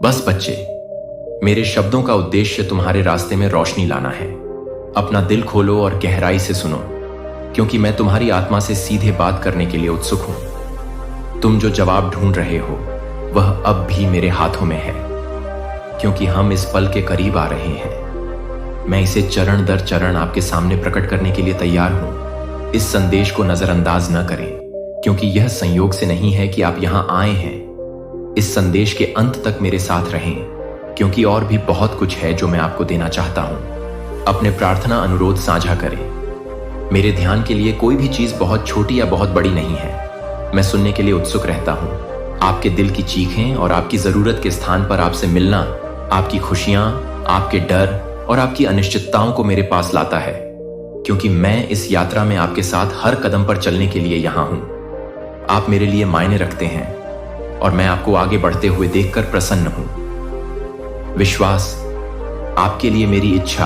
बस बच्चे, मेरे शब्दों का उद्देश्य तुम्हारे रास्ते में रोशनी लाना है। अपना दिल खोलो और गहराई से सुनो, क्योंकि मैं तुम्हारी आत्मा से सीधे बात करने के लिए उत्सुक हूं। तुम जो जवाब ढूंढ रहे हो वह अब भी मेरे हाथों में है, क्योंकि हम इस पल के करीब आ रहे हैं। मैं इसे चरण दर चरण आपके सामने प्रकट करने के लिए तैयार हूं। इस संदेश को नजरअंदाज न करें, क्योंकि यह संयोग से नहीं है कि आप यहां आए हैं। इस संदेश के अंत तक मेरे साथ रहें, क्योंकि और भी बहुत कुछ है जो मैं आपको देना चाहता हूं। अपने प्रार्थना अनुरोध साझा करें। मेरे ध्यान के लिए कोई भी चीज बहुत छोटी या बहुत बड़ी नहीं है। मैं सुनने के लिए उत्सुक रहता हूं। आपके दिल की चीखें और आपकी जरूरत के स्थान पर आपसे मिलना आपकी खुशियां, आपके डर और आपकी अनिश्चितताओं को मेरे पास लाता है, क्योंकि मैं इस यात्रा में आपके साथ हर कदम पर चलने के लिए यहां हूं। आप मेरे लिए मायने रखते हैं और मैं आपको आगे बढ़ते हुए देखकर प्रसन्न हूं। विश्वास, आपके लिए मेरी इच्छा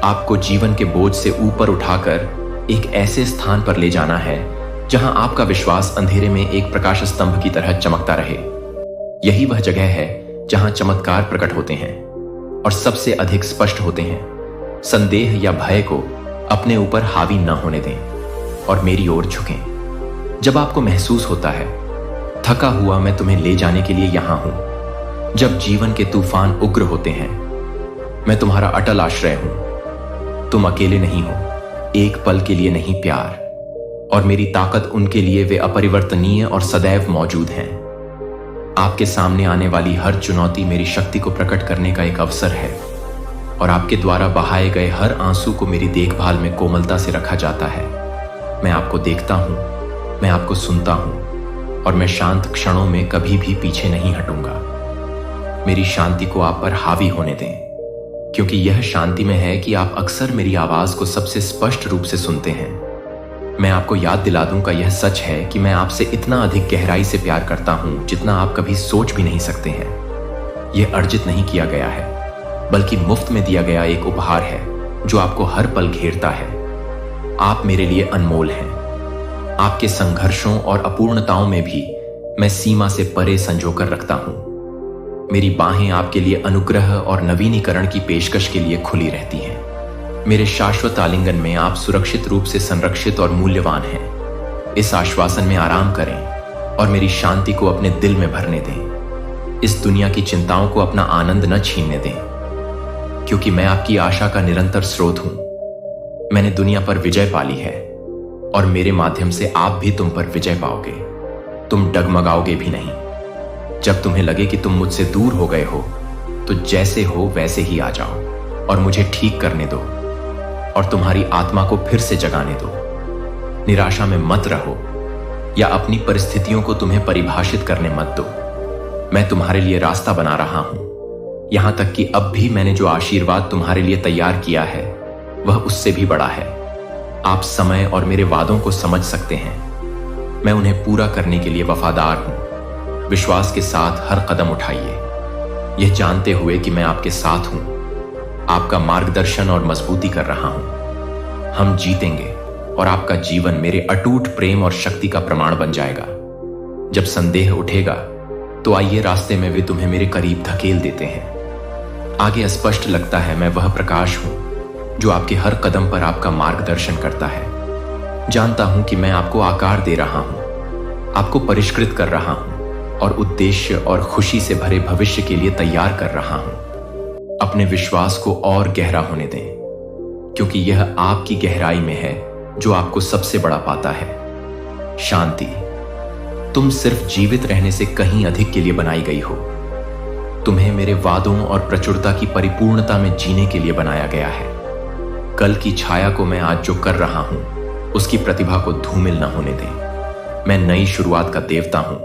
आपको जीवन के बोझ से ऊपर उठाकर एक ऐसे स्थान पर ले जाना है जहां आपका विश्वास अंधेरे में एक प्रकाश स्तंभ की तरह चमकता रहे। यही वह जगह है जहां चमत्कार प्रकट होते हैं और सबसे अधिक स्पष्ट होते हैं। संदेह या भय को अपने ऊपर हावी न होने दें और मेरी ओर झुकें। जब आपको महसूस होता है थका हुआ मैं तुम्हें ले जाने के लिए यहां हूं। जब जीवन के तूफान उग्र होते हैं मैं तुम्हारा अटल आश्रय हूं। तुम अकेले नहीं हो, एक पल के लिए नहीं प्यार, और मेरी ताकत उनके लिए वे अपरिवर्तनीय और सदैव मौजूद हैं। आपके सामने आने वाली हर चुनौती मेरी शक्ति को प्रकट करने का एक अवसर है, और आपके द्वारा बहाए गए हर आंसू को मेरी देखभाल में कोमलता से रखा जाता है। मैं आपको देखता हूं, मैं आपको सुनता हूं, और मैं शांत क्षणों में कभी भी पीछे नहीं हटूंगा। मेरी शांति को आप पर हावी होने दें, क्योंकि यह शांति में है कि आप अक्सर मेरी आवाज को सबसे स्पष्ट रूप से सुनते हैं। मैं आपको याद दिला दूं का यह सच है कि मैं आपसे इतना अधिक गहराई से प्यार करता हूं जितना आप कभी सोच भी नहीं सकते हैं। यह अर्जित नहीं किया गया है, बल्कि मुफ्त में दिया गया एक उपहार है जो आपको हर पल घेरता है। आप मेरे लिए अनमोल हैं। आपके संघर्षों और अपूर्णताओं में भी मैं सीमा से परे संजोकर रखता हूं। मेरी बाहें आपके लिए अनुग्रह और नवीनीकरण की पेशकश के लिए खुली रहती हैं। मेरे शाश्वत आलिंगन में आप सुरक्षित रूप से संरक्षित और मूल्यवान हैं। इस आश्वासन में आराम करें और मेरी शांति को अपने दिल में भरने दें। इस दुनिया की चिंताओं को अपना आनंद न छीनने दें, क्योंकि मैं आपकी आशा का निरंतर स्रोत हूं। मैंने दुनिया पर विजय पाली है, और मेरे माध्यम से आप भी तुम पर विजय पाओगे। तुम डगमगाओगे भी नहीं। जब तुम्हें लगे कि तुम मुझसे दूर हो गए हो, तो जैसे हो वैसे ही आ जाओ और मुझे ठीक करने दो, और तुम्हारी आत्मा को फिर से जगाने दो। निराशा में मत रहो या अपनी परिस्थितियों को तुम्हें परिभाषित करने मत दो। मैं तुम्हारे लिए रास्ता बना रहा हूं, यहां तक कि अब भी मैंने जो आशीर्वाद तुम्हारे लिए तैयार किया है वह उससे भी बड़ा है। आप समय और मेरे वादों को समझ सकते हैं। मैं उन्हें पूरा करने के लिए वफादार हूं। विश्वास के साथ हर कदम उठाइए, यह जानते हुए कि मैं आपके साथ हूं, आपका मार्गदर्शन और मजबूती कर रहा हूं। हम जीतेंगे और आपका जीवन मेरे अटूट प्रेम और शक्ति का प्रमाण बन जाएगा। जब संदेह उठेगा तो आइए रास्ते में वे तुम्हें मेरे करीब धकेल देते हैं। आगे अस्पष्ट लगता है मैं वह प्रकाश हूं जो आपके हर कदम पर आपका मार्गदर्शन करता है। जानता हूं कि मैं आपको आकार दे रहा हूं, आपको परिष्कृत कर रहा हूं और उद्देश्य और खुशी से भरे भविष्य के लिए तैयार कर रहा हूं। अपने विश्वास को और गहरा होने दें, क्योंकि यह आपकी गहराई में है जो आपको सबसे बड़ा पाता है। शांति, तुम सिर्फ जीवित रहने से कहीं अधिक के लिए बनाई गई हो। तुम्हें मेरे वादों और प्रचुरता की परिपूर्णता में जीने के लिए बनाया गया है। कल की छाया को मैं आज जो कर रहा हूं उसकी प्रतिभा को धूमिल न होने दें। मैं नई शुरुआत का देवता हूं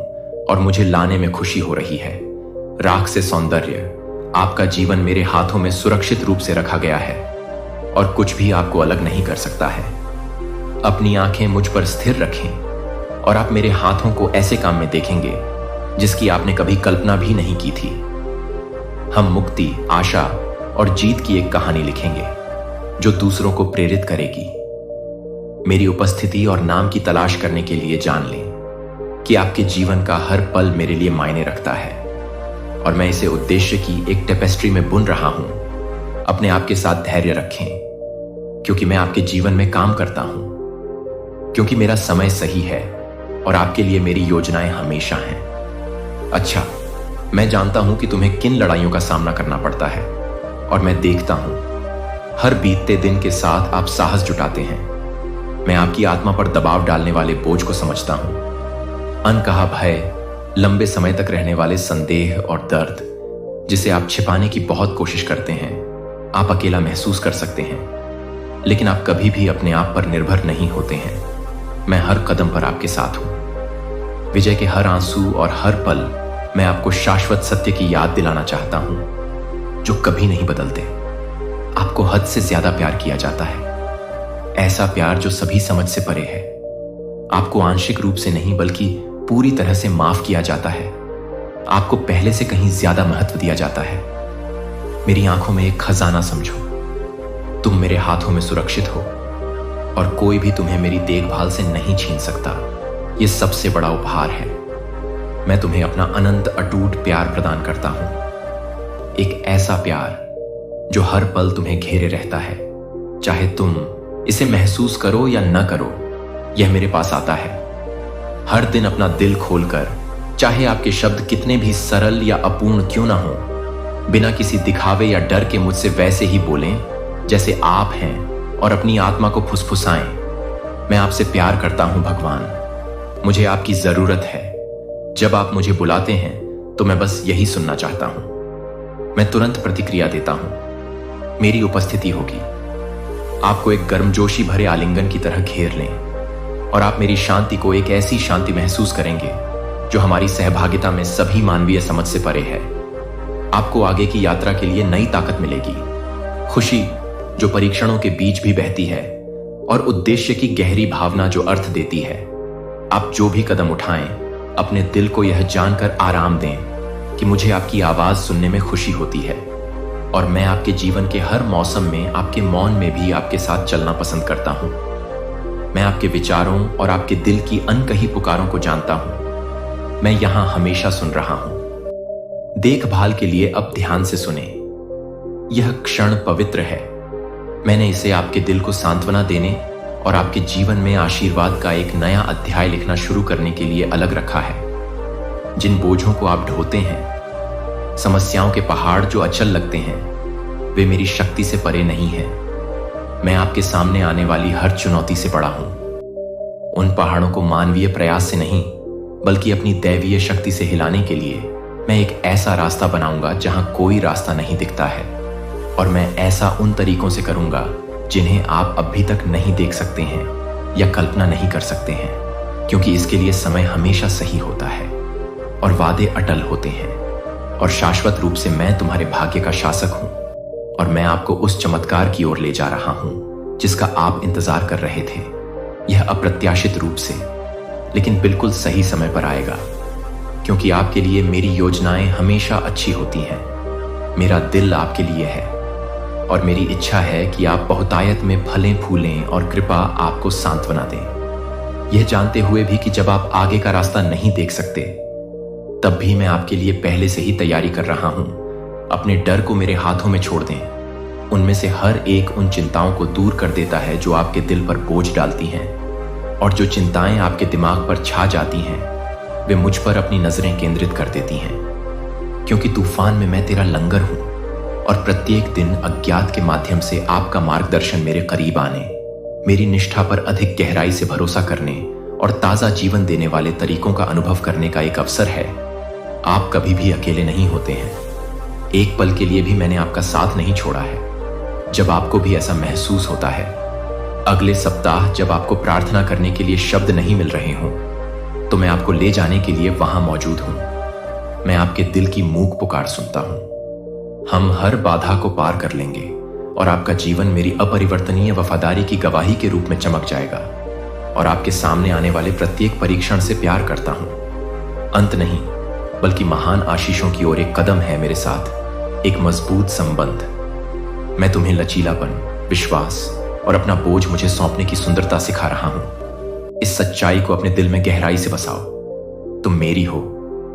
और मुझे लाने में खुशी हो रही है। राख से सौंदर्य, आपका जीवन मेरे हाथों में सुरक्षित रूप से रखा गया है और कुछ भी आपको अलग नहीं कर सकता है। अपनी आंखें मुझ पर स्थिर रखें और आप मेरे हाथों को ऐसे काम में देखेंगे जिसकी आपने कभी कल्पना भी नहीं की थी। हम मुक्ति, आशा और जीत की एक कहानी लिखेंगे जो दूसरों को प्रेरित करेगी। मेरी उपस्थिति और नाम की तलाश करने के लिए जान लें कि आपके जीवन का हर पल मेरे लिए मायने रखता है। और मैं इसे उद्देश्य की एक टेपेस्ट्री में बुन रहा हूं। अपने आप के साथ धैर्य रखें, क्योंकि मैं आपके जीवन में काम करता हूं, क्योंकि मेरा समय सही है और आपके लिए मेरी योजनाएं हमेशा हैं। अच्छा, मैं जानता हूं कि तुम्हें किन लड़ाइयों का सामना करना पड़ता है, और मैं देखता हूं हर बीतते दिन के साथ आप साहस जुटाते हैं। मैं आपकी आत्मा पर दबाव डालने वाले बोझ को समझता हूं। अनकहा भय, लंबे समय तक रहने वाले संदेह और दर्द, जिसे आप छिपाने की बहुत कोशिश करते हैं, आप अकेला महसूस कर सकते हैं, लेकिन आप कभी भी अपने आप पर निर्भर नहीं होते हैं। मैं हर कदम पर आपके साथ हूं। विजय के हर आंसू और हर पल मैं आपको शाश्वत सत्य की याद दिलाना चाहता हूं, जो कभी नहीं बदलते। आपको हद से ज्यादा प्यार किया जाता है, ऐसा प्यार जो सभी समझ से परे है। आपको आंशिक रूप से नहीं बल्कि पूरी तरह से माफ किया जाता है। आपको पहले से कहीं ज्यादा महत्व दिया जाता है। मेरी आंखों में एक खजाना समझो। तुम मेरे हाथों में सुरक्षित हो और कोई भी तुम्हें मेरी देखभाल से नहीं छीन सकता। यह सबसे बड़ा उपहार है। मैं तुम्हें अपना अनंत अटूट प्यार प्रदान करता हूं, एक ऐसा प्यार जो हर पल तुम्हें घेरे रहता है। चाहे तुम इसे महसूस करो या न करो, यह मेरे पास आता है। हर दिन अपना दिल खोलकर, चाहे आपके शब्द कितने भी सरल या अपूर्ण क्यों ना हो, बिना किसी दिखावे या डर के मुझसे वैसे ही बोलें जैसे आप हैं, और अपनी आत्मा को फुसफुसाएं। मैं आपसे प्यार करता हूं भगवान। मुझे आपकी जरूरत है। जब आप मुझे बुलाते हैं तो मैं बस यही सुनना चाहता हूं। मैं तुरंत प्रतिक्रिया देता हूं। मेरी उपस्थिति होगी। आपको एक गर्मजोशी भरे आलिंगन की तरह घेर लें, और आप मेरी शांति को एक ऐसी शांति महसूस करेंगे जो हमारी सहभागिता में सभी मानवीय समझ से परे है। आपको आगे की यात्रा के लिए नई ताकत मिलेगी, खुशी जो परीक्षणों के बीच भी बहती है, और उद्देश्य की गहरी भावना जो अर्थ देती है। आप जो भी कदम उठाएं, अपने दिल को यह जानकर आराम दें कि मुझे आपकी आवाज सुनने में खुशी होती है, और मैं आपके जीवन के हर मौसम में, आपके मौन में भी आपके साथ चलना पसंद करता हूं। मैं आपके विचारों और आपके दिल की अनकही पुकारों को जानता हूं। मैं यहां हमेशा सुन रहा हूं। देखभाल के लिए अब ध्यान से सुने। यह क्षण पवित्र है। मैंने इसे आपके दिल को सांत्वना देने और आपके जीवन में आशीर्वाद का एक नया अध्याय लिखना शुरू करने के लिए अलग रखा है। जिन बोझों को आप ढोते हैं, समस्याओं के पहाड़ जो अचल लगते हैं, वे मेरी शक्ति से परे नहीं हैं। मैं आपके सामने आने वाली हर चुनौती से बड़ा हूं। उन पहाड़ों को मानवीय प्रयास से नहीं, बल्कि अपनी दैवीय शक्ति से हिलाने के लिए मैं एक ऐसा रास्ता बनाऊंगा जहां कोई रास्ता नहीं दिखता है, और मैं ऐसा उन तरीकों से करूंगा जिन्हें आप अभी तक नहीं देख सकते हैं या कल्पना नहीं कर सकते हैं, क्योंकि इसके लिए समय हमेशा सही होता है और वादे अटल होते हैं। और शाश्वत रूप से मैं तुम्हारे भाग्य का शासक हूं, और मैं आपको उस चमत्कार की ओर ले जा रहा हूं जिसका आप इंतजार कर रहे थे। यह अप्रत्याशित रूप से, लेकिन बिल्कुल सही समय पर आएगा, क्योंकि आपके लिए मेरी योजनाएं हमेशा अच्छी होती हैं। मेरा दिल आपके लिए है, और मेरी इच्छा है कि आप बहुतायत में फलें फूलें और कृपा आपको सांत्वना दें। यह जानते हुए भी कि जब आप आगे का रास्ता नहीं देख सकते, तब भी मैं आपके लिए पहले से ही तैयारी कर रहा हूं। अपने डर को मेरे हाथों में छोड़ दें। उनमें से हर एक उन चिंताओं को दूर कर देता है जो आपके दिल पर बोझ डालती हैं, और जो चिंताएं आपके दिमाग पर छा जाती हैं, वे मुझ पर अपनी नजरें केंद्रित कर देती हैं। क्योंकि तूफान में मैं तेरा लंगर हूं, और प्रत्येक दिन अज्ञात के माध्यम से आपका मार्गदर्शन मेरे करीब आने, मेरी निष्ठा पर अधिक गहराई से भरोसा करने और ताजा जीवन देने वाले तरीकों का अनुभव करने का एक अवसर है। आप कभी भी अकेले नहीं होते हैं। एक पल के लिए भी मैंने आपका साथ नहीं छोड़ा है। जब आपको भी ऐसा महसूस होता है, अगले सप्ताह जब आपको प्रार्थना करने के लिए शब्द नहीं मिल रहे हों, तो मैं आपको ले जाने के लिए वहां मौजूद हूं। मैं आपके दिल की मूक पुकार सुनता हूं। हम हर बाधा को पार कर लेंगे, और आपका जीवन मेरी अपरिवर्तनीय वफादारी की गवाही के रूप में चमक जाएगा, और आपके सामने आने वाले प्रत्येक परीक्षण से प्यार करता हूं। अंत नहीं, बल्कि महान आशीषों की ओर एक कदम है मेरे साथ, एक मजबूत संबंध। मैं तुम्हें लचीलापन, विश्वास और अपना बोझ मुझे सौंपने की सुंदरता सिखा रहा हूं। इस सच्चाई को अपने दिल में गहराई से बसाओ। तुम मेरी हो,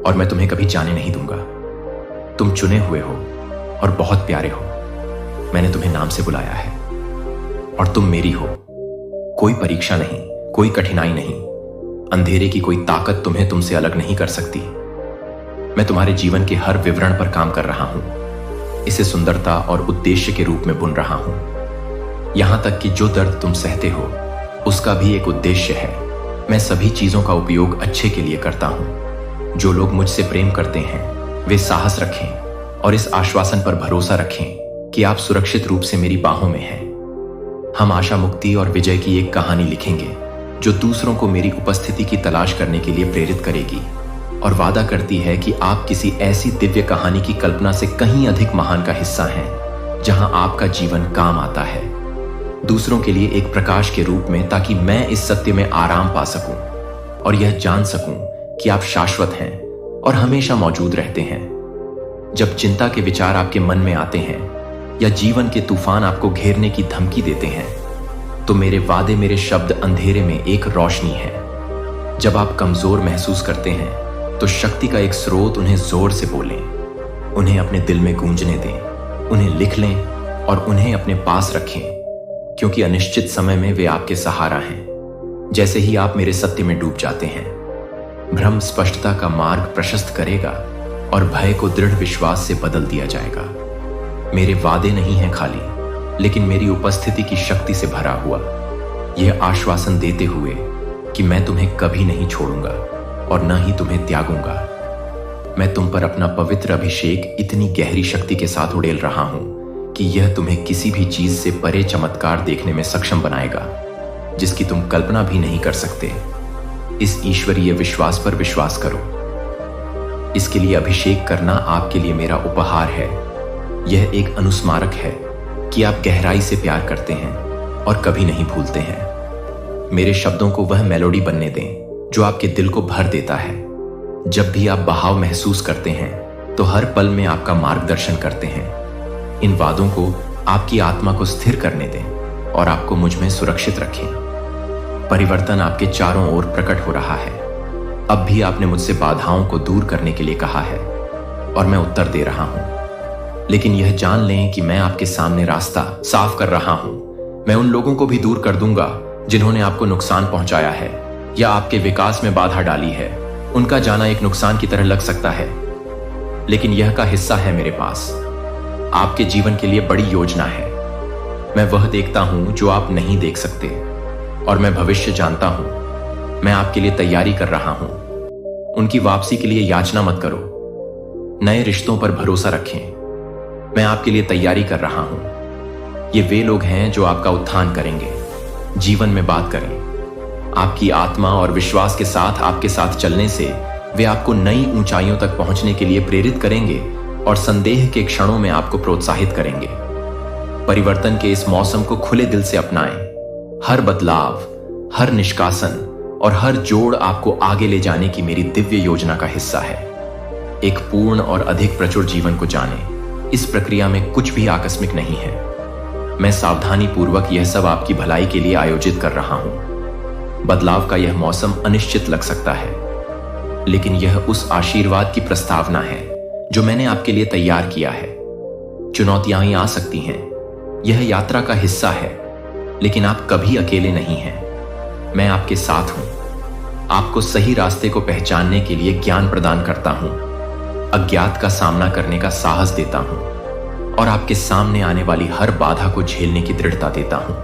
और मैं तुम्हें कभी जाने नहीं दूंगा। तुम चुने हुए हो और बहुत प्यारे हो। मैंने तुम्हें नाम से बुलाया है और तुम मेरी हो। कोई परीक्षा नहीं, कोई कठिनाई नहीं, अंधेरे की कोई ताकत तुम्हें तुमसे अलग नहीं कर सकती। मैं तुम्हारे जीवन के हर विवरण पर काम कर रहा हूं, इसे सुंदरता और उद्देश्य के रूप में बुन रहा हूं। यहां तक कि जो दर्द तुम सहते हो उसका भी एक उद्देश्य है। मैं सभी चीजों का उपयोग अच्छे के लिए करता हूं। जो लोग मुझसे प्रेम करते हैं वे साहस रखें और इस आश्वासन पर भरोसा रखें कि आप सुरक्षित रूप से मेरी बाहों में हैं। हम आशा, मुक्ति और विजय की एक कहानी लिखेंगे जो दूसरों को मेरी उपस्थिति की तलाश करने के लिए प्रेरित करेगी और वादा करती है कि आप किसी ऐसी दिव्य कहानी की कल्पना से कहीं अधिक महान का हिस्सा हैं, जहां आपका जीवन काम आता है दूसरों के लिए एक प्रकाश के रूप में, ताकि मैं इस सत्य में आराम पा सकूं और यह जान सकूं कि आप शाश्वत हैं और हमेशा मौजूद रहते हैं। जब चिंता के विचार आपके मन में आते हैं या जीवन के तूफान आपको घेरने की धमकी देते हैं, तो मेरे वादे, मेरे शब्द अंधेरे में एक रोशनी है। जब आप कमजोर महसूस करते हैं तो शक्ति का एक स्रोत, उन्हें जोर से बोलें, उन्हें अपने दिल में गूंजने दें, उन्हें लिख लें और उन्हें अपने पास रखें, क्योंकि अनिश्चित समय में वे आपके सहारा हैं। जैसे ही आप मेरे सत्य में डूब जाते हैं, भ्रम स्पष्टता का मार्ग प्रशस्त करेगा और भय को दृढ़ विश्वास से बदल दिया जाएगा। मेरे वादे नहीं हैं खाली, लेकिन मेरी उपस्थिति की शक्ति से भरा हुआ, यह आश्वासन देते हुए कि मैं तुम्हें कभी नहीं छोड़ूंगा और न ही तुम्हें त्यागूंगा। मैं तुम पर अपना पवित्र अभिषेक इतनी गहरी शक्ति के साथ उड़ेल रहा हूं कि यह तुम्हें किसी भी चीज से परे चमत्कार देखने में सक्षम बनाएगा जिसकी तुम कल्पना भी नहीं कर सकते। इस ईश्वरीय विश्वास पर विश्वास करो। इसके लिए अभिषेक करना आपके लिए मेरा उपहार है। यह एक अनुस्मारक है कि आप गहराई से प्यार करते हैं और कभी नहीं भूलते हैं। मेरे शब्दों को वह मेलोडी बनने दें जो आपके दिल को भर देता है। जब भी आप बहाव महसूस करते हैं तो हर पल में आपका मार्गदर्शन करते हैं। इन वादों को आपकी आत्मा को स्थिर करने दें और आपको मुझ में सुरक्षित रखें। परिवर्तन आपके चारों ओर प्रकट हो रहा है। अब भी आपने मुझसे बाधाओं को दूर करने के लिए कहा है और मैं उत्तर दे रहा हूं। लेकिन यह जान लें कि मैं आपके सामने रास्ता साफ कर रहा हूं। मैं उन लोगों को भी दूर कर दूंगा जिन्होंने आपको नुकसान पहुंचाया है या आपके विकास में बाधा डाली है। उनका जाना एक नुकसान की तरह लग सकता है, लेकिन यह का हिस्सा है मेरे पास। आपके जीवन के लिए बड़ी योजना है। मैं वह देखता हूं जो आप नहीं देख सकते और मैं भविष्य जानता हूं। मैं आपके लिए तैयारी कर रहा हूं। उनकी वापसी के लिए याचना मत करो। नए रिश्तों पर भरोसा रखें। मैं आपके लिए तैयारी कर रहा हूं। ये वे लोग हैं जो आपका उत्थान करेंगे। जीवन में बात करें। आपकी आत्मा और विश्वास के साथ आपके साथ चलने से वे आपको नई ऊंचाइयों तक पहुंचने के लिए प्रेरित करेंगे और संदेह के क्षणों में आपको प्रोत्साहित करेंगे। परिवर्तन के इस मौसम को खुले दिल से अपनाएं। हर बदलाव, हर निष्कासन और हर जोड़ आपको आगे ले जाने की मेरी दिव्य योजना का हिस्सा है। एक पूर्ण और अधिक प्रचुर जीवन को जानें। इस प्रक्रिया में कुछ भी आकस्मिक नहीं है। मैं सावधानी पूर्वक यह सब आपकी भलाई के लिए आयोजित कर रहा हूं। बदलाव का यह मौसम अनिश्चित लग सकता है, लेकिन यह उस आशीर्वाद की प्रस्तावना है जो मैंने आपके लिए तैयार किया है। चुनौतियां ही आ सकती हैं, यह यात्रा का हिस्सा है, लेकिन आप कभी अकेले नहीं हैं। मैं आपके साथ हूं। आपको सही रास्ते को पहचानने के लिए ज्ञान प्रदान करता हूं, अज्ञात का सामना करने का साहस देता हूं और आपके सामने आने वाली हर बाधा को झेलने की दृढ़ता देता हूं।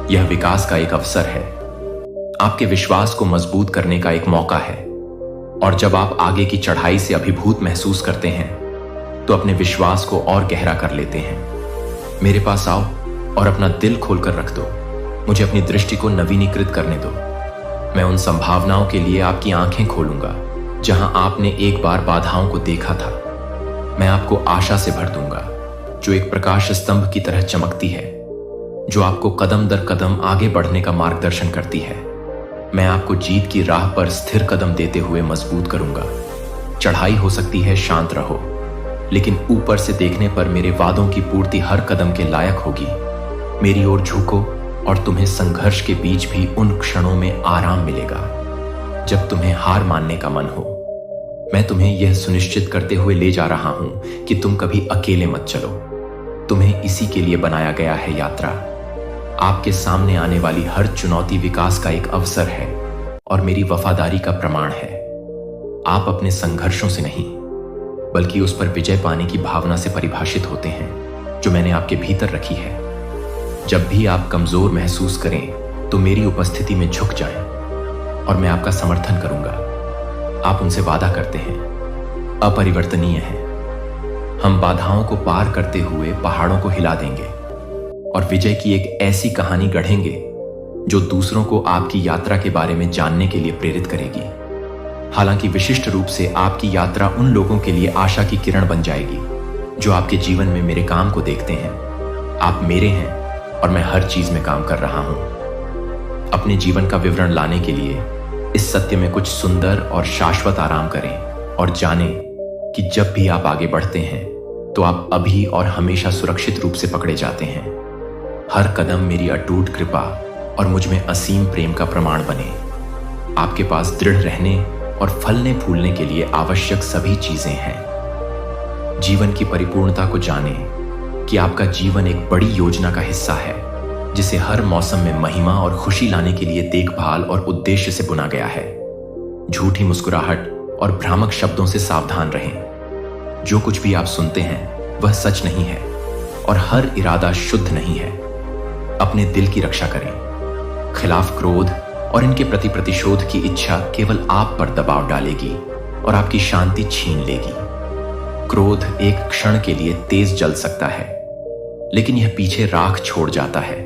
यह विकास का एक अवसर है, आपके विश्वास को मजबूत करने का एक मौका है। और जब आप आगे की चढ़ाई से अभिभूत महसूस करते हैं तो अपने विश्वास को और गहरा कर लेते हैं। मेरे पास आओ और अपना दिल खोलकर रख दो। मुझे अपनी दृष्टि को नवीनीकृत करने दो। मैं उन संभावनाओं के लिए आपकी आंखें खोलूंगा जहां आपने एक बार बाधाओं को देखा था। मैं आपको आशा से भर दूंगा जो एक प्रकाश स्तंभ की तरह चमकती है, जो आपको कदम दर कदम आगे बढ़ने का मार्गदर्शन करती है। मैं आपको जीत की राह पर स्थिर कदम देते हुए मजबूत करूंगा। चढ़ाई हो सकती है, शांत रहो, लेकिन ऊपर से देखने पर मेरे वादों की पूर्ति हर कदम के लायक होगी। मेरी ओर झुको और तुम्हें संघर्ष के बीच भी उन क्षणों में आराम मिलेगा जब तुम्हें हार मानने का मन हो। मैं तुम्हें यह सुनिश्चित करते हुए ले जा रहा हूं कि तुम कभी अकेले मत चलो। तुम्हें इसी के लिए बनाया गया है यात्रा। आपके सामने आने वाली हर चुनौती विकास का एक अवसर है और मेरी वफादारी का प्रमाण है। आप अपने संघर्षों से नहीं, बल्कि उस पर विजय पाने की भावना से परिभाषित होते हैं जो मैंने आपके भीतर रखी है। जब भी आप कमजोर महसूस करें तो मेरी उपस्थिति में झुक जाएं और मैं आपका समर्थन करूंगा। आप उनसे वादा करते हैं, अपरिवर्तनीय हैं। हम बाधाओं को पार करते हुए पहाड़ों को हिला देंगे और विजय की एक ऐसी कहानी गढ़ेंगे जो दूसरों को आपकी यात्रा के बारे में जानने के लिए प्रेरित करेगी। हालांकि विशिष्ट रूप से आपकी यात्रा उन लोगों के लिए आशा की किरण बन जाएगी जो आपके जीवन में मेरे काम को देखते हैं। आप मेरे हैं और मैं हर चीज में काम कर रहा हूं। अपने जीवन का विवरण लाने के लिए इस सत्य में कुछ सुंदर और शाश्वत आराम करें और जानें कि जब भी आप आगे बढ़ते हैं तो आप अभी और हमेशा सुरक्षित रूप से पकड़े जाते हैं। हर कदम मेरी अटूट कृपा और मुझ में असीम प्रेम का प्रमाण बने। आपके पास दृढ़ रहने और फलने फूलने के लिए आवश्यक सभी चीजें हैं। जीवन की परिपूर्णता को जानें कि आपका जीवन एक बड़ी योजना का हिस्सा है जिसे हर मौसम में महिमा और खुशी लाने के लिए देखभाल और उद्देश्य से बुना गया है। झूठी मुस्कुराहट और भ्रामक शब्दों से सावधान रहें। जो कुछ भी आप सुनते हैं वह सच नहीं है और हर इरादा शुद्ध नहीं है। अपने दिल की रक्षा करें। खिलाफ क्रोध और इनके प्रति प्रतिशोध की इच्छा केवल आप पर दबाव डालेगी और आपकी शांति छीन लेगी। क्रोध एक क्षण के लिए तेज जल सकता है, लेकिन यह पीछे राख छोड़ जाता है।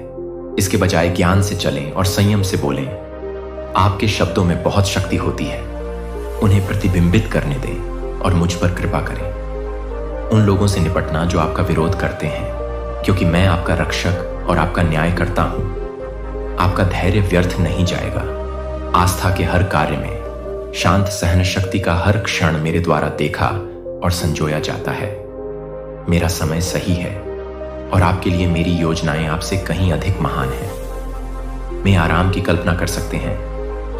इसके बजाय ज्ञान से चलें और संयम से बोलें। आपके शब्दों में बहुत शक्ति होती है। उन्हें प्रतिबिंबित करने दें और मुझ पर कृपा करें। उन लोगों से निपटना जो आपका विरोध करते हैं, क्योंकि मैं आपका रक्षक और आपका न्याय करता हूं। आपका धैर्य व्यर्थ नहीं जाएगा। आस्था के हर कार्य में शांत सहन शक्ति का हर क्षण मेरे द्वारा देखा और संजोया जाता है। मेरा समय सही है और आपके लिए मेरी योजनाएं आपसे कहीं अधिक महान हैं। मैं आराम की कल्पना कर सकते हैं।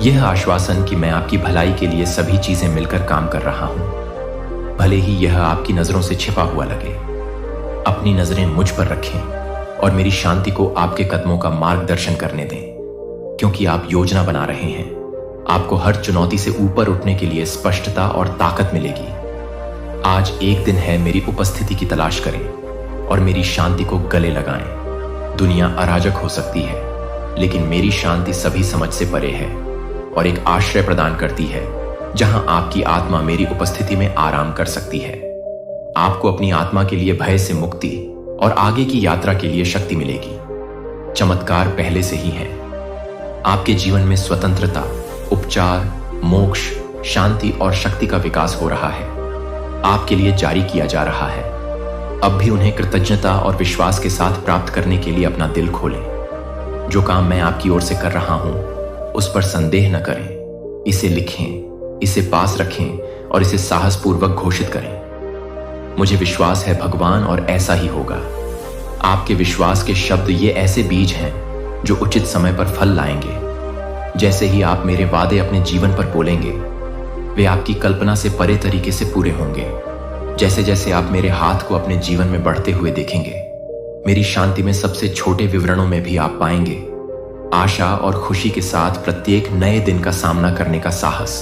यह आश्वासन कि मैं आपकी भलाई के लिए सभी चीजें मिलकर काम कर रहा हूं, भले ही यह आपकी नजरों से छिपा हुआ लगे। अपनी नजरें मुझ पर रखें और मेरी शांति को आपके कदमों का मार्गदर्शन करने दें, क्योंकि आप योजना बना रहे हैं। आपको हर चुनौती से ऊपर उठने के लिए स्पष्टता और ताकत मिलेगी। आज एक दिन है मेरी उपस्थिति की तलाश करें और मेरी शांति को गले लगाएं। दुनिया अराजक हो सकती है, लेकिन मेरी शांति सभी समझ से परे है और एक आश्रय प्रदान करती है जहां आपकी आत्मा मेरी उपस्थिति में आराम कर सकती है। आपको अपनी आत्मा के लिए भय से मुक्ति और आगे की यात्रा के लिए शक्ति मिलेगी। चमत्कार पहले से ही है। आपके जीवन में स्वतंत्रता, उपचार, मोक्ष, शांति और शक्ति का विकास हो रहा है। आपके लिए जारी किया जा रहा है। अब भी उन्हें कृतज्ञता और विश्वास के साथ प्राप्त करने के लिए अपना दिल खोलें। जो काम मैं आपकी ओर से कर रहा हूं उस पर संदेह न करें। इसे लिखें, इसे पास रखें और इसे साहसपूर्वक घोषित करें। मुझे विश्वास है भगवान, और ऐसा ही होगा। आपके विश्वास के शब्द ये ऐसे बीज हैं जो उचित समय पर फल लाएंगे। जैसे ही आप मेरे वादे अपने जीवन पर बोलेंगे, वे आपकी कल्पना से परे तरीके से पूरे होंगे। जैसे जैसे आप मेरे हाथ को अपने जीवन में बढ़ते हुए देखेंगे, मेरी शांति में सबसे छोटे विवरणों में भी आप पाएंगे आशा और खुशी के साथ प्रत्येक नए दिन का सामना करने का साहस,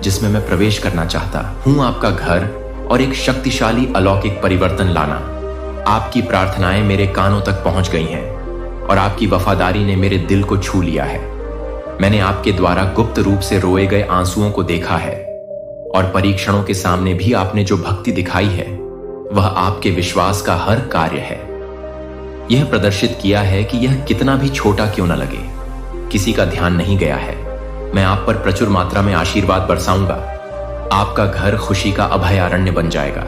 जिसमें मैं प्रवेश करना चाहता हूं। आपका घर और एक शक्तिशाली अलौकिक परिवर्तन लाना। आपकी प्रार्थनाएं मेरे कानों तक पहुंच गई हैं और आपकी वफादारी ने मेरे दिल को छू लिया है। मैंने आपके द्वारा गुप्त रूप से रोए गए आंसुओं को देखा है और परीक्षणों के सामने भी आपने जो भक्ति दिखाई है वह आपके विश्वास का हर कार्य है। यह प्रदर्शित किया है कि यह कितना भी छोटा क्यों न लगे, किसी का ध्यान नहीं गया है। मैं आप पर प्रचुर मात्रा में आशीर्वाद बरसाऊंगा। आपका घर खुशी का अभयारण्य बन जाएगा।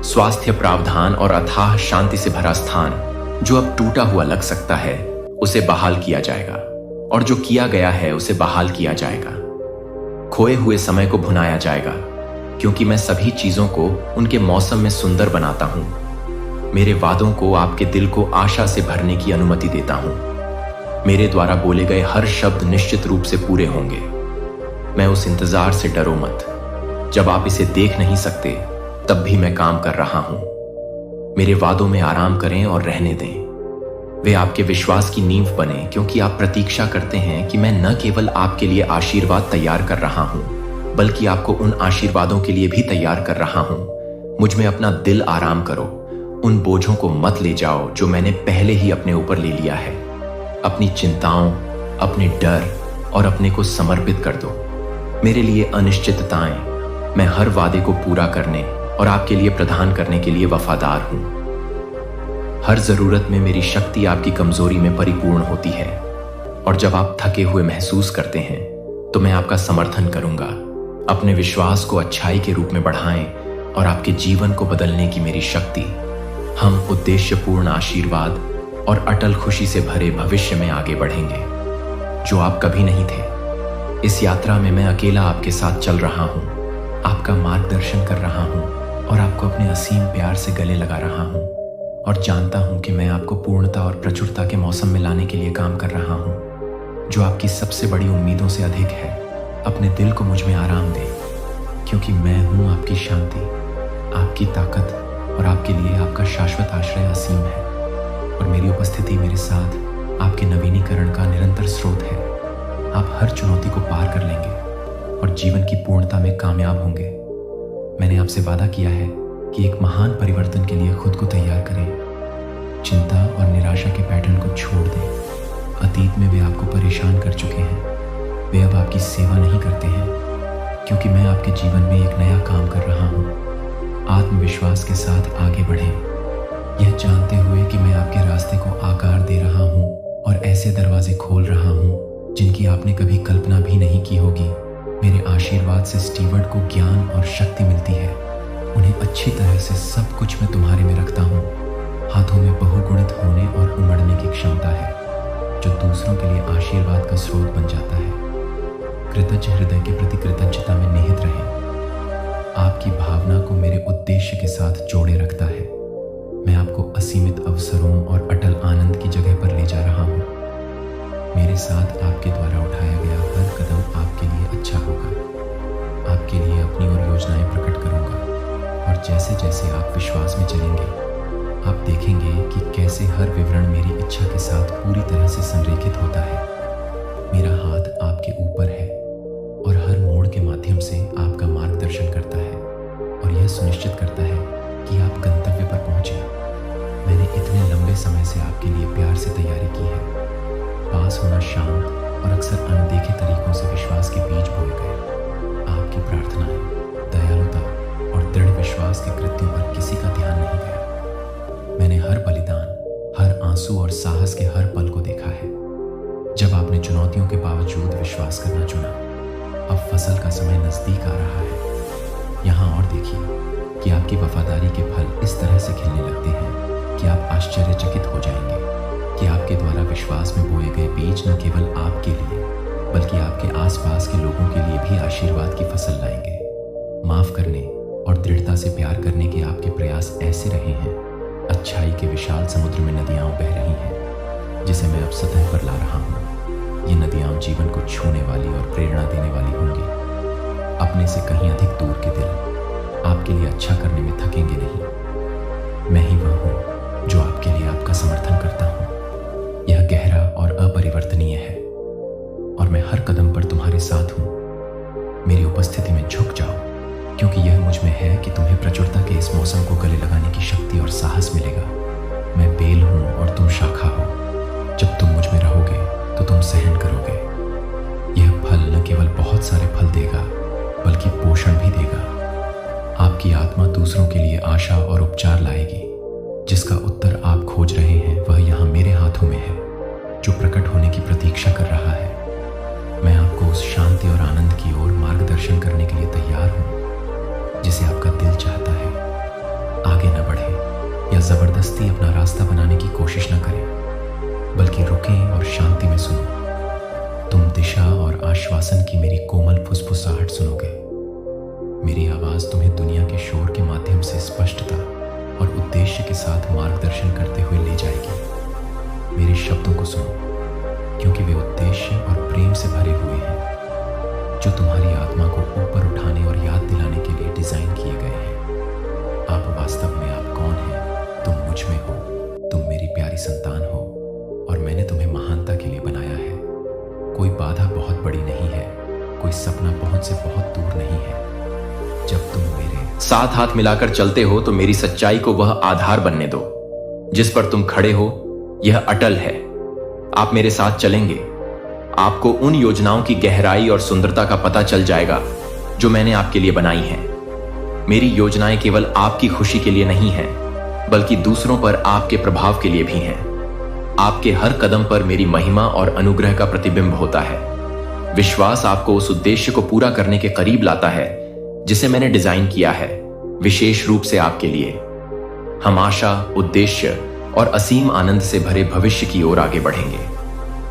स्वास्थ्य, प्रावधान और अथाह शांति से भरा स्थान जो अब टूटा हुआ लग सकता है उसे बहाल किया जाएगा, और जो किया गया है उसे बहाल किया जाएगा। खोए हुए समय को भुनाया जाएगा, क्योंकि मैं सभी चीजों को उनके मौसम में सुंदर बनाता हूं। मेरे वादों को आपके दिल को आशा से भरने की अनुमति देता हूं। मेरे द्वारा बोले गए हर शब्द निश्चित रूप से पूरे होंगे। मैं उस इंतजार से डरो मत। जब आप इसे देख नहीं सकते तब भी मैं काम कर रहा हूं। मेरे वादों में आराम करें और रहने दें। वे आपके विश्वास की नींव बने, क्योंकि आप प्रतीक्षा करते हैं कि मैं न केवल आपके लिए आशीर्वाद तैयार कर रहा हूं, बल्कि आपको उन आशीर्वादों के लिए भी तैयार कर रहा हूं। मुझ में अपना दिल आराम करो। उन बोझों को मत ले जाओ जो मैंने पहले ही अपने ऊपर ले लिया है। अपनी चिंताओं, अपने डर और अपने को समर्पित कर दो। मेरे लिए अनिश्चितताएं, मैं हर वादे को पूरा करने और आपके लिए प्रदान करने के लिए वफादार हूं। हर जरूरत में मेरी शक्ति आपकी कमजोरी में परिपूर्ण होती है, और जब आप थके हुए महसूस करते हैं तो मैं आपका समर्थन करूंगा। अपने विश्वास को अच्छाई के रूप में बढ़ाएं और आपके जीवन को बदलने की मेरी शक्ति। हम उद्देश्यपूर्ण आशीर्वाद और अटल खुशी से भरे भविष्य में आगे बढ़ेंगे, जो आप कभी नहीं थे। इस यात्रा में मैं अकेला आपके साथ चल रहा हूं, आपका मार्गदर्शन कर रहा हूं और आपको अपने असीम प्यार से गले लगा रहा हूं, और जानता हूं कि मैं आपको पूर्णता और प्रचुरता के मौसम में लाने के लिए काम कर रहा हूं, जो आपकी सबसे बड़ी उम्मीदों से अधिक है। अपने दिल को मुझ में आराम दें, क्योंकि मैं हूं आपकी शांति, आपकी ताकत और आपके लिए आपका शाश्वत आश्रय असीम है। और मेरी उपस्थिति मेरे साथ आपके नवीनीकरण का निरंतर स्रोत है। आप हर चुनौती को पार कर लेंगे और जीवन की पूर्णता में कामयाब होंगे। मैंने आपसे वादा किया है कि एक महान परिवर्तन के लिए खुद को तैयार करें। चिंता और निराशा के पैटर्न को छोड़ दें। अतीत में वे आपको परेशान कर चुके हैं, वे अब आपकी सेवा नहीं करते हैं, क्योंकि मैं आपके जीवन में एक नया काम कर रहा हूं। आत्मविश्वास के साथ आगे बढ़ें, यह जानते हुए कि मैं आपके रास्ते को आकार दे रहा हूं और ऐसे दरवाजे खोल रहा हूं जिनकी आपने कभी कल्पना भी नहीं की होगी। मेरे आशीर्वाद से स्टीवर्ड को ज्ञान और शक्ति मिलती है। उन्हें अच्छी तरह से सब कुछ मैं तुम्हारे में रखता हूँ। हाथों में बहुगुणित होने और उमड़ने की क्षमता है, जो दूसरों के लिए आशीर्वाद का स्रोत बन जाता है। कृतज्ञ हृदय के प्रति कृतज्ञता में निहित रहें। आपकी भावना को मेरे उद्देश्य के साथ जोड़े रखता है। मैं आपको असीमित अवसरों और अटल आनंद की जगह पर ले जा रहा हूँ। मेरे साथ आपके द्वारा उठाया गया हर कदम आपके लिए अच्छा होगा। आपके लिए अपनी और योजनाएं प्रकट करूंगा, और जैसे जैसे आप विश्वास में चलेंगे, आप देखेंगे कि कैसे हर विवरण मेरी इच्छा के साथ पूरी तरह से संरेखित होता है। मेरा हाथ आपके ऊपर है और हर मोड़ के माध्यम से आपका मार्गदर्शन करता है, और यह सुनिश्चित करता है कि आप गंतव्य पर पहुंचे। मैंने इतने लंबे समय से आपके लिए प्यार से तैयारी की है। पास होना शांत और अक्सर अनदेखे तरीकों से विश्वास के बीज बोए गए। आपकी प्रार्थनाएं, दयालुता और दृढ़ विश्वास के कृत्यों पर किसी का ध्यान नहीं गया। मैंने हर बलिदान, हर आंसू और साहस के हर पल को देखा है। जब आपने चुनौतियों के बावजूद विश्वास करना चुना, अब फसल का समय नजदीक आ रहा है। यहाँ और देखिए कि आपकी वफादारी के फल इस तरह से खिलने लगते हैं कि आप आश्चर्यचकित हो जाएंगे कि आपके द्वारा विश्वास में बोए गए बीज न केवल आपके लिए, बल्कि आपके आसपास के लोगों के लिए भी आशीर्वाद की फसल लाएंगे। माफ करने और दृढ़ता से प्यार करने के आपके प्रयास ऐसे रहे हैं, अच्छाई के विशाल समुद्र में नदियां बह रही हैं, जिसे मैं अब सतह पर ला रहा हूँ। ये नदियां जीवन को छूने वाली और प्रेरणा देने वाली होंगी। अपने से कहीं अधिक दूर के दिल आपके लिए अच्छा करने में थकेंगे नहीं। मैं ही वह हूँ जो आपके लिए आपका समर्थन करता हूँ। यह गहरा और अपरिवर्तनीय है, और मैं हर कदम पर तुम्हारे साथ हूँ। मेरी उपस्थिति में झुक जाओ, क्योंकि यह मुझ में है कि तुम्हें प्रचुरता के इस मौसम को गले लगाने की शक्ति और साहस मिलेगा। मैं बेल हूँ और तुम शाखा हो। जब तुम मुझ में रहोगे तो तुम सहन करोगे। यह फल न केवल बहुत सारे फल देगा, बल्कि पोषण भी देगा। आपकी आत्मा दूसरों के लिए आशा और उपचार लाएगी। जिसका उत्तर आप खोज रहे हैं वह यहाँ मेरे हाथों में है, जो प्रकट होने की प्रतीक्षा कर रहा है। मैं आपको उस शांति और आनंद की ओर मार्गदर्शन करने के लिए तैयार हूँ, जिसे आपका दिल चाहता है। आगे न बढ़े या जबरदस्ती अपना रास्ता बनाने की कोशिश न करें, बल्कि रुकें और शांति में सुनो। तुम दिशा और आश्वासन की मेरी कोमल फुसफुसाहट सुनोगे। मेरी आवाज तुम्हें दुनिया के शोर के माध्यम से स्पष्टता और उद्देश्य के साथ मार्गदर्शन करते हुए ले जाएगी। मेरे शब्दों को सुनो, क्योंकि वे उद्देश्य और प्रेम से भरे हुए हैं। जो तुम्हारी आत्मा को ऊपर उठाने और याद दिलाने के लिए डिजाइन किए गए हैं। आप वास्तव में आप कौन हैं? तुम मुझ में हो, तुम मेरी प्यारी संतान हो और मैंने तुम्हें महानता के लिए बनाया है। कोई बाधा बहुत बड़ी नहीं है, कोई सपना पहुंच से बहुत दूर नहीं है। जब तुम मेरे साथ हाथ मिलाकर चलते हो तो मेरी सच्चाई को वह आधार बनने दो जिस पर तुम खड़े हो। यह अटल है। आप मेरे साथ चलेंगे, आपको उन योजनाओं की गहराई और सुंदरता का पता चल जाएगा जो मैंने आपके लिए बनाई हैं। मेरी योजनाएं केवल आपकी खुशी के लिए नहीं हैं, बल्कि दूसरों पर आपके प्रभाव के लिए भी हैं। आपके हर कदम पर मेरी महिमा और अनुग्रह का प्रतिबिंब होता है। विश्वास आपको उस उद्देश्य को पूरा करने के करीब लाता है जिसे मैंने डिजाइन किया है, विशेष रूप से आपके लिए। हम आशा, उद्देश्य और असीम आनंद से भरे भविष्य की ओर आगे बढ़ेंगे।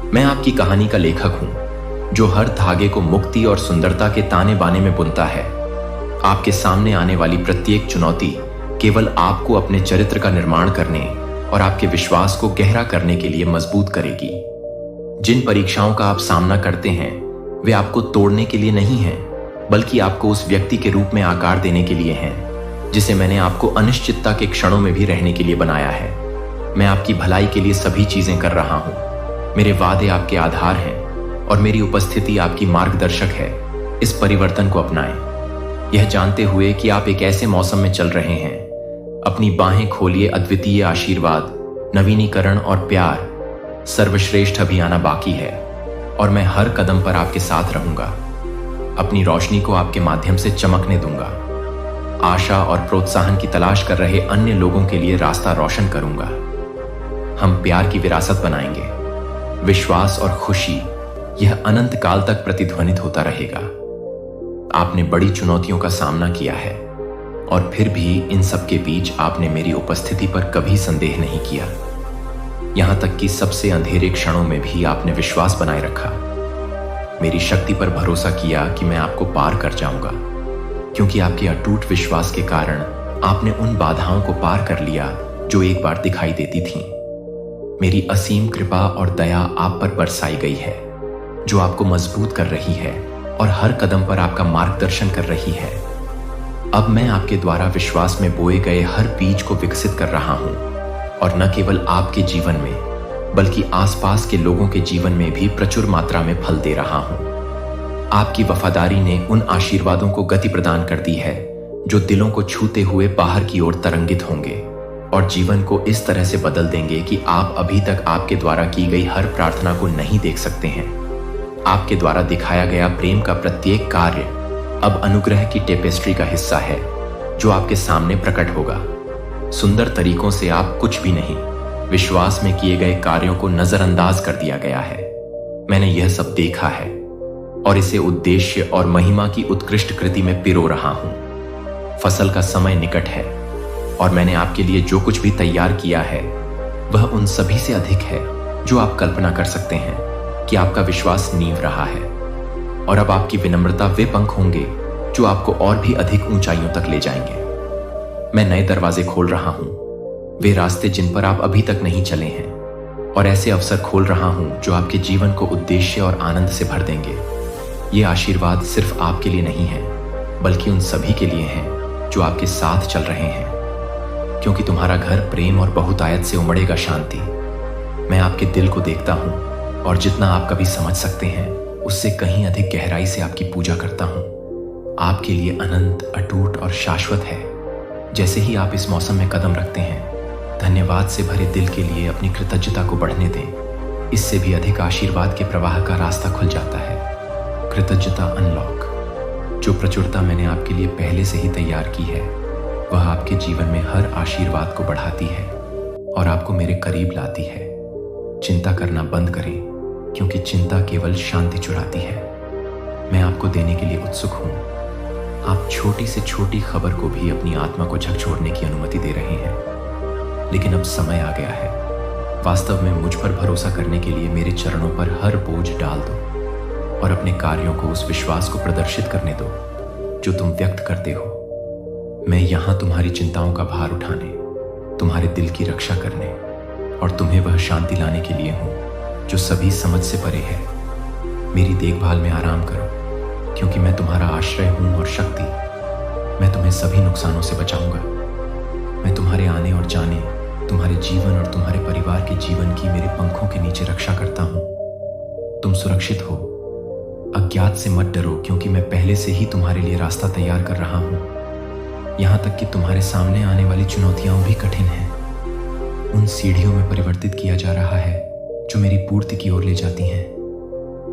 मैं आपकी कहानी का लेखक हूं जो हर धागे को मुक्ति और सुंदरता के ताने बाने में बुनता है। आपके सामने आने वाली प्रत्येक चुनौती केवल आपको अपने चरित्र का निर्माण करने और आपके विश्वास को गहरा करने के लिए मजबूत करेगी। जिन परीक्षाओं का आप सामना करते हैं वे आपको तोड़ने के लिए नहीं हैं, बल्कि आपको उस व्यक्ति के रूप में आकार देने के लिए हैं जिसे मैंने आपको अनिश्चितता के क्षणों में भी रहने के लिए बनाया है। मैं आपकी भलाई के लिए सभी चीजें कर रहा हूं। मेरे वादे आपके आधार हैं और मेरी उपस्थिति आपकी मार्गदर्शक है। इस परिवर्तन को अपनाएं, यह जानते हुए कि आप एक ऐसे मौसम में चल रहे हैं। अपनी बाहें खोलिए, अद्वितीय आशीर्वाद, नवीनीकरण और प्यार, सर्वश्रेष्ठ अभी आना बाकी है और मैं हर कदम पर आपके साथ रहूंगा। अपनी रोशनी को आपके माध्यम से चमकने दूंगा। आशा और प्रोत्साहन की तलाश कर रहे अन्य लोगों के लिए रास्ता रोशन करूंगा। हम प्यार की विरासत बनाएंगे। विश्वास और खुशी यह अनंत काल तक प्रतिध्वनित होता रहेगा। आपने बड़ी चुनौतियों का सामना किया है और फिर भी इन सब के बीच आपने मेरी उपस्थिति पर कभी संदेह नहीं किया। यहां तक कि सबसे अंधेरे क्षणों में भी आपने विश्वास बनाए रखा। मेरी शक्ति पर भरोसा किया कि मैं आपको पार कर जाऊंगा, क्योंकि आपके अटूट विश्वास के कारण आपने उन बाधाओं को पार कर लिया जो एक बार दिखाई देती थीं। मेरी असीम कृपा और दया आप पर बरसाई गई है, जो आपको मजबूत कर रही है और हर कदम पर आपका मार्गदर्शन कर रही है। अब मैं आपके द्वारा विश्वास में बोए गए हर बीज को विकसित कर रहा हूं और न केवल आपके जीवन में, बल्कि आसपास के लोगों के जीवन में भी प्रचुर मात्रा में फल दे रहा हूं। आपकी वफादारी ने उन आशीर्वादों को गति प्रदान कर दी है जो दिलों को छूते हुए बाहर की ओर तरंगित होंगे और जीवन को इस तरह से बदल देंगे कि आप अभी तक आपके द्वारा की गई हर प्रार्थना को नहीं देख सकते हैं। आपके द्वारा दिखाया गया प्रेम का प्रत्येक कार्य अब अनुग्रह की टेपेस्ट्री का हिस्सा है जो आपके सामने प्रकट होगा। सुंदर तरीकों से आप कुछ भी नहीं, विश्वास में किए गए कार्यों को नजरअंदाज कर दिया गया है। मैंने यह सब देखा है और इसे उद्देश्य और महिमा की उत्कृष्ट कृति में पिरो रहा हूं। फसल का समय निकट है और मैंने आपके लिए जो कुछ भी तैयार किया है वह उन सभी से अधिक है जो आप कल्पना कर सकते हैं कि आपका विश्वास नींव रहा है। और अब आपकी विनम्रता वे पंख होंगे जो आपको और भी अधिक ऊंचाइयों तक ले जाएंगे। मैं नए दरवाजे खोल रहा हूं, वे रास्ते जिन पर आप अभी तक नहीं चले हैं, और ऐसे अवसर खोल रहा हूं जो आपके जीवन को उद्देश्य और आनंद से भर देंगे। ये आशीर्वाद सिर्फ आपके लिए नहीं है, बल्कि उन सभी के लिए हैं जो आपके साथ चल रहे हैं, क्योंकि तुम्हारा घर प्रेम और बहुतायत से उमड़ेगा शांति। मैं आपके दिल को देखता हूं और जितना आप कभी समझ सकते हैं उससे कहीं अधिक गहराई से आपकी पूजा करता हूं। आपके लिए अनंत, अटूट और शाश्वत है। जैसे ही आप इस मौसम में कदम रखते हैं, धन्यवाद से भरे दिल के लिए अपनी कृतज्ञता को बढ़ने दें। इससे भी अधिक आशीर्वाद के प्रवाह का रास्ता खुल जाता है। कृतज्ञता अनलॉक, जो प्रचुरता मैंने आपके लिए पहले से ही तैयार की है, वह आपके जीवन में हर आशीर्वाद को बढ़ाती है और आपको मेरे करीब लाती है। चिंता करना बंद करें, क्योंकि चिंता केवल शांति चुराती है। मैं आपको देने के लिए उत्सुक हूं। आप छोटी से छोटी खबर को भी अपनी आत्मा को झकझोरने की अनुमति दे रहे हैं, लेकिन अब समय आ गया है। वास्तव में मुझ पर भरोसा करने के लिए मेरे चरणों पर हर बोझ डाल दो और अपने कार्यों को उस विश्वास को प्रदर्शित करने दो जो तुम व्यक्त करते हो। मैं यहां तुम्हारी चिंताओं का भार उठाने, तुम्हारे दिल की रक्षा करने और तुम्हें वह शांति लाने के लिए हूं जो सभी समझ से परे है। मेरी देखभाल में आराम करो, क्योंकि मैं तुम्हारा आश्रय हूं और शक्ति। मैं तुम्हें सभी नुकसानों से बचाऊंगा। मैं तुम्हारे आने और जाने, तुम्हारे जीवन और तुम्हारे परिवार के जीवन की मेरे पंखों के नीचे रक्षा करता हूं। तुम सुरक्षित हो। अज्ञात से मत डरो, क्योंकि मैं पहले से ही तुम्हारे लिए रास्ता तैयार कर रहा हूं। यहां तक कि तुम्हारे सामने आने वाली चुनौतियां भी कठिन हैं। उन सीढ़ियों में परिवर्तित किया जा रहा है जो मेरी पूर्ति की ओर ले जाती हैं।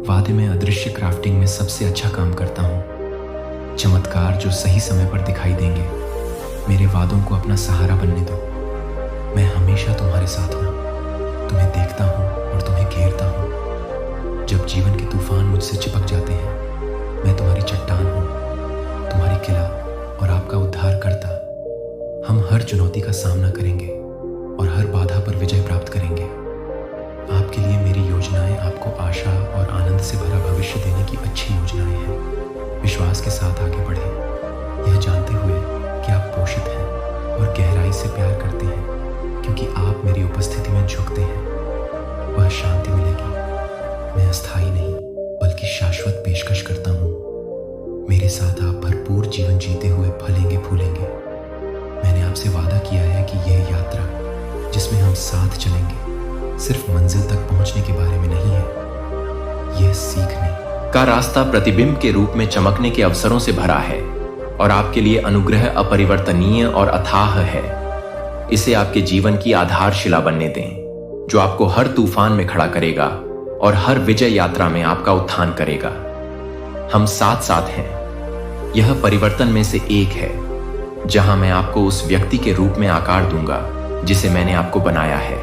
वादे में अदृश्य क्राफ्टिंग में सबसे अच्छा काम करता हूं। चमत्कार जो सही समय पर दिखाई देंगे। मेरे वादों को अपना सहारा बनने दो। मैं हमेशा तुम्हारे साथ हूं। तुम्हें देखता हूं और तुम्हें घेरता हूं। जब जीवन के तूफान मुझसे चिपक जाते हैं, मैं तुम्हारी चट्टान हूं, तुम्हारी किला और आपका उद्धार करता। हम हर चुनौती का सामना करेंगे और हर बाधा पर विजय प्राप्त करेंगे। आपके लिए मेरी योजनाएं आपको आशा और आनंद से भरा भविष्य देने की अच्छी योजनाएं हैं। विश्वास के साथ आगे बढ़ें, यह जानते हुए कि आप पोषित हैं और गहराई से प्यार करते हैं, क्योंकि आप मेरी उपस्थिति में झुकते हैं। वह शांति मिलेगी। मैं अस्थायी नहीं बल्कि शाश्वत पेशकश करता हूँ। मेरे साथ आप भरपूर जीवन जीते हुए फलेंगे फूलेंगे। मैंने आपसे वादा किया है कि यह यात्रा जिसमें हम साथ चलेंगे सिर्फ मंजिल तक पहुंचने के बारे में नहीं है, यह सीखने का रास्ता प्रतिबिंब के रूप में चमकने के अवसरों से भरा है और आपके लिए अनुग्रह अपरिवर्तनीय और अथाह है। इसे आपके जीवन की आधारशिला बनने दें, जो आपको हर तूफान में खड़ा करेगा और हर विजय यात्रा में आपका उत्थान करेगा। हम साथ साथ हैं। यह परिवर्तन में से एक है, जहां मैं आपको उस व्यक्ति के रूप में आकार दूंगा जिसे मैंने आपको बनाया है,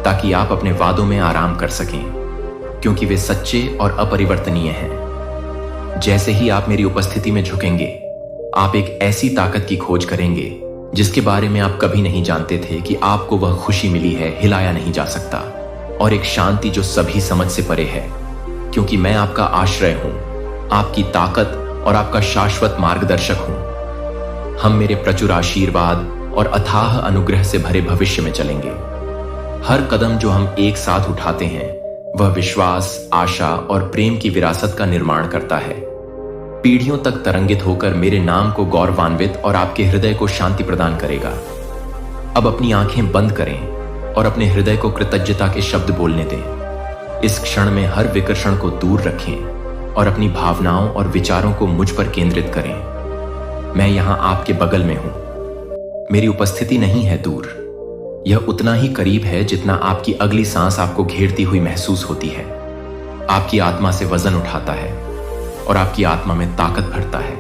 ताकि आप अपने वादों में आराम कर सकें, क्योंकि वे सच्चे और अपरिवर्तनीय हैं। जैसे ही आप मेरी उपस्थिति में झुकेंगे, आप एक ऐसी ताकत की खोज करेंगे जिसके बारे में आप कभी नहीं जानते थे कि आपको वह खुशी मिली है, हिलाया नहीं जा सकता, और एक शांति जो सभी समझ से परे है, क्योंकि मैं आपका आश्रय हूं, आपकी ताकत और आपका शाश्वत मार्गदर्शक हूं। हम मेरे प्रचुर आशीर्वाद और अथाह अनुग्रह से भरे भविष्य में चलेंगे। हर कदम जो हम एक साथ उठाते हैं, वह विश्वास, आशा और प्रेम की विरासत का निर्माण करता है। पीढ़ियों तक तरंगित होकर मेरे नाम को गौरवान्वित और आपके हृदय को शांति प्रदान करेगा। अब अपनी आंखें बंद करें और अपने हृदय को कृतज्ञता के शब्द बोलने दें। इस क्षण में हर विकर्षण को दूर रखें और अपनी भावनाओं और विचारों को मुझ पर केंद्रित करें। मैं यहां आपके बगल में हूं। मेरी उपस्थिति नहीं है दूर, यह उतना ही करीब है जितना आपकी अगली सांस आपको घेरती हुई महसूस होती है। आपकी आत्मा से वजन उठाता है और आपकी आत्मा में ताकत भरता है।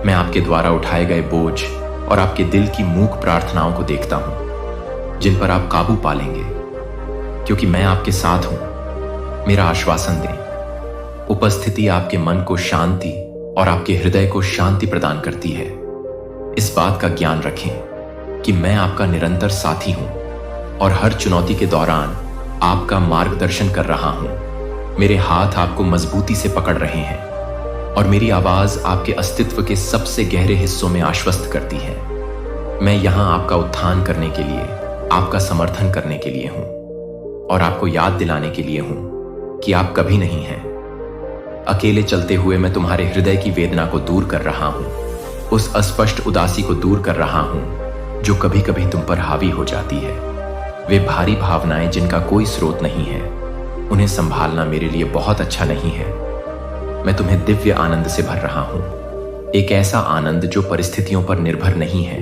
मैं आपके द्वारा उठाए गए बोझ और आपके दिल की मूक प्रार्थनाओं को देखता हूं, जिन पर आप काबू पा लेंगे, क्योंकि मैं आपके साथ हूं। मेरा आश्वासन दें। उपस्थिति आपके मन को शांति और आपके हृदय को शांति प्रदान करती है। इस बात का ज्ञान रखें कि मैं आपका निरंतर साथी हूं और हर चुनौती के दौरान आपका मार्गदर्शन कर रहा हूं। मेरे हाथ आपको मजबूती से पकड़ रहे हैं और मेरी आवाज आपके अस्तित्व के सबसे गहरे हिस्सों में आश्वस्त करती है। मैं यहां आपका उत्थान करने के लिए, आपका समर्थन करने के लिए हूं और आपको याद दिलाने के लिए हूं कि आप कभी नहीं हैं अकेले। चलते हुए मैं तुम्हारे हृदय की वेदना को दूर कर रहा हूं, उस अस्पष्ट उदासी को दूर कर रहा हूं जो कभी कभी तुम पर हावी हो जाती है। वे भारी भावनाएं जिनका कोई स्रोत नहीं है, उन्हें संभालना मेरे लिए बहुत अच्छा नहीं है। मैं तुम्हें दिव्य आनंद से भर रहा हूं, एक ऐसा आनंद जो परिस्थितियों पर निर्भर नहीं है,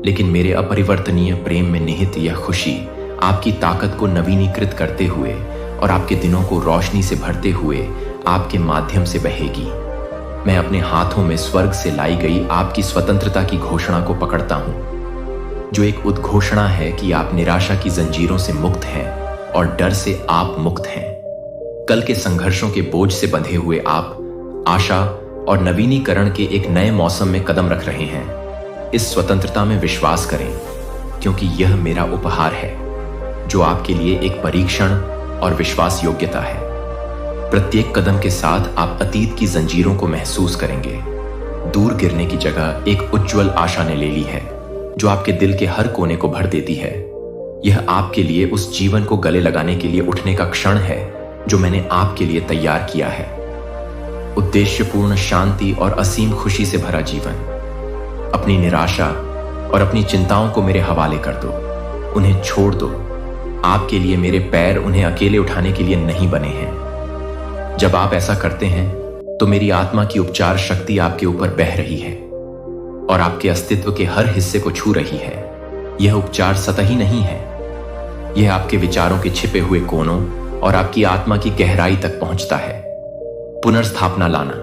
लेकिन मेरे अपरिवर्तनीय प्रेम में निहित यह खुशी आपकी ताकत को नवीनीकृत करते हुए और आपके दिनों को रोशनी से भरते हुए आपके माध्यम से बहेगी। मैं अपने हाथों में स्वर्ग से लाई गई आपकी स्वतंत्रता की घोषणा को पकड़ता हूं, जो एक उद्घोषणा है कि आप निराशा की जंजीरों से मुक्त हैं और डर से आप मुक्त हैं। कल के संघर्षों के बोझ से बंधे हुए आप आशा और नवीनीकरण के एक नए मौसम में कदम रख रहे हैं। इस स्वतंत्रता में विश्वास करें, क्योंकि यह मेरा उपहार है, जो आपके लिए एक परीक्षण और विश्वास योग्यता है। प्रत्येक कदम के साथ आप अतीत की जंजीरों को महसूस करेंगे। दूर गिरने की जगह एक उज्जवल आशा ने ले ली है, जो आपके दिल के हर कोने को भर देती है। यह आपके लिए उस जीवन को गले लगाने के लिए उठने का क्षण है जो मैंने आपके लिए तैयार किया है। उद्देश्यपूर्ण शांति और असीम खुशी से भरा जीवन। अपनी निराशा और अपनी चिंताओं को मेरे हवाले कर दो, उन्हें छोड़ दो। आपके लिए मेरे पैर उन्हें अकेले उठाने के लिए नहीं बने हैं। जब आप ऐसा करते हैं तो मेरी आत्मा की उपचार शक्ति आपके ऊपर बह रही है और आपके अस्तित्व के हर हिस्से को छू रही है। यह उपचार सतही नहीं है, यह आपके विचारों के छिपे हुए कोनों और आपकी आत्मा की गहराई तक पहुंचता है। पुनर्स्थापना लाना।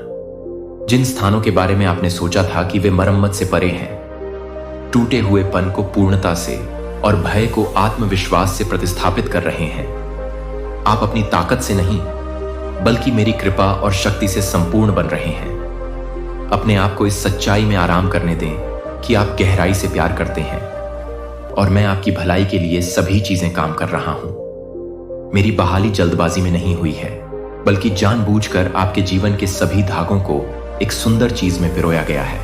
जिन स्थानों के बारे में आपने सोचा था कि वे मरम्मत से परे हैं, टूटे हुए पन को पूर्णता से और भय को आत्मविश्वास से प्रतिस्थापित कर रहे हैं। आप अपनी ताकत से नहीं बल्कि मेरी कृपा और शक्ति से संपूर्ण बन रहे हैं। अपने आप को इस सच्चाई में आराम करने दें कि आप गहराई से प्यार करते हैं और मैं आपकी भलाई के लिए सभी चीजें काम कर रहा हूं। मेरी बहाली जल्दबाजी में नहीं हुई है, बल्कि जानबूझकर आपके जीवन के सभी धागों को एक सुंदर चीज में पिरोया गया है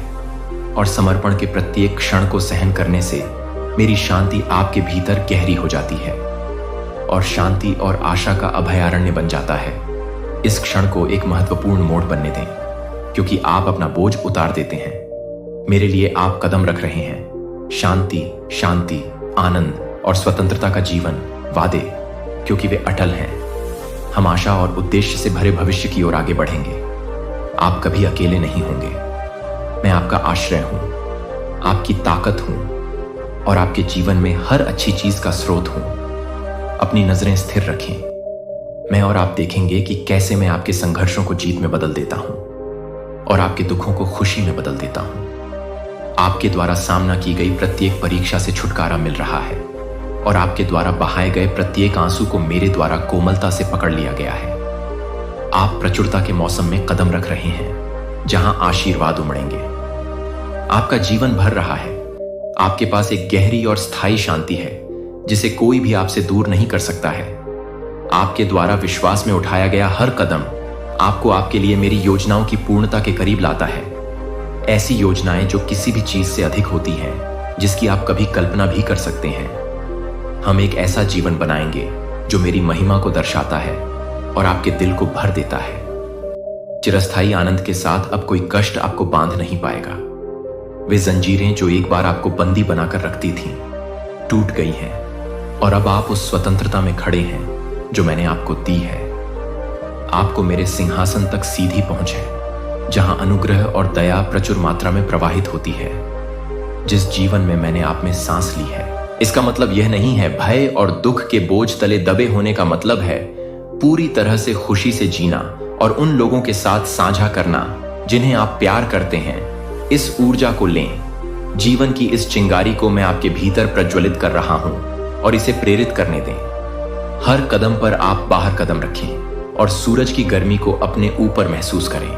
और समर्पण के प्रत्येक क्षण को सहन करने से मेरी शांति आपके भीतर गहरी हो जाती है और शांति और आशा का अभयारण्य बन जाता है। इस क्षण को एक महत्वपूर्ण मोड़ बनने दें, क्योंकि आप अपना बोझ उतार देते हैं। मेरे लिए आप कदम रख रहे हैं। शांति, शांति, आनंद और स्वतंत्रता का जीवन वादे, क्योंकि वे अटल हैं। हम आशा और उद्देश्य से भरे भविष्य की ओर आगे बढ़ेंगे। आप कभी अकेले नहीं होंगे। मैं आपका आश्रय हूं, आपकी ताकत हूं और आपके जीवन में हर अच्छी चीज का स्रोत हूं। अपनी नजरें स्थिर रखें। मैं और आप देखेंगे कि कैसे मैं आपके संघर्षों को जीत में बदल देता हूं और आपके दुखों को खुशी में बदल देता हूं। आपके द्वारा सामना की गई प्रत्येक परीक्षा से छुटकारा मिल रहा है और आपके द्वारा बहाए गए प्रत्येक आंसू को मेरे द्वारा कोमलता से पकड़ लिया गया है। आप प्रचुरता के मौसम में कदम रख रहे हैं, जहां आशीर्वाद उमड़ेंगे। आपका जीवन भर रहा है। आपके पास एक गहरी और स्थायी शांति है जिसे कोई भी आपसे दूर नहीं कर सकता है। आपके द्वारा विश्वास में उठाया गया हर कदम आपको आपके लिए मेरी योजनाओं की पूर्णता के करीब लाता है। ऐसी योजनाएं जो किसी भी चीज से अधिक होती हैं, जिसकी आप कभी कल्पना भी कर सकते हैं। हम एक ऐसा जीवन बनाएंगे जो मेरी महिमा को दर्शाता है और आपके दिल को भर देता है। चिरस्थायी आनंद के साथ अब कोई कष्ट आपको बांध नहीं पाएगा। वे जंजीरें जो एक बार आपको बंदी बनाकर रखती थीं, टूट गई हैं और अब आप उस स्वतंत्रता में खड़े हैं जो मैंने आपको दी है। आपको मेरे सिंहासन तक सीधी पहुंच है, जहां अनुग्रह और दया प्रचुर मात्रा में प्रवाहित होती है। जिस जीवन में मैंने आप में सांस ली है, इसका मतलब यह नहीं है भय और दुख के बोझ तले दबे होने का मतलब है पूरी तरह से खुशी से जीना और उन लोगों के साथ साझा करना जिन्हें आप प्यार करते हैं। इस ऊर्जा को लें। जीवन की इस चिंगारी को मैं आपके भीतर प्रज्वलित कर रहा हूं और इसे प्रेरित करने दें। हर कदम पर आप बाहर कदम रखें और सूरज की गर्मी को अपने ऊपर महसूस करें।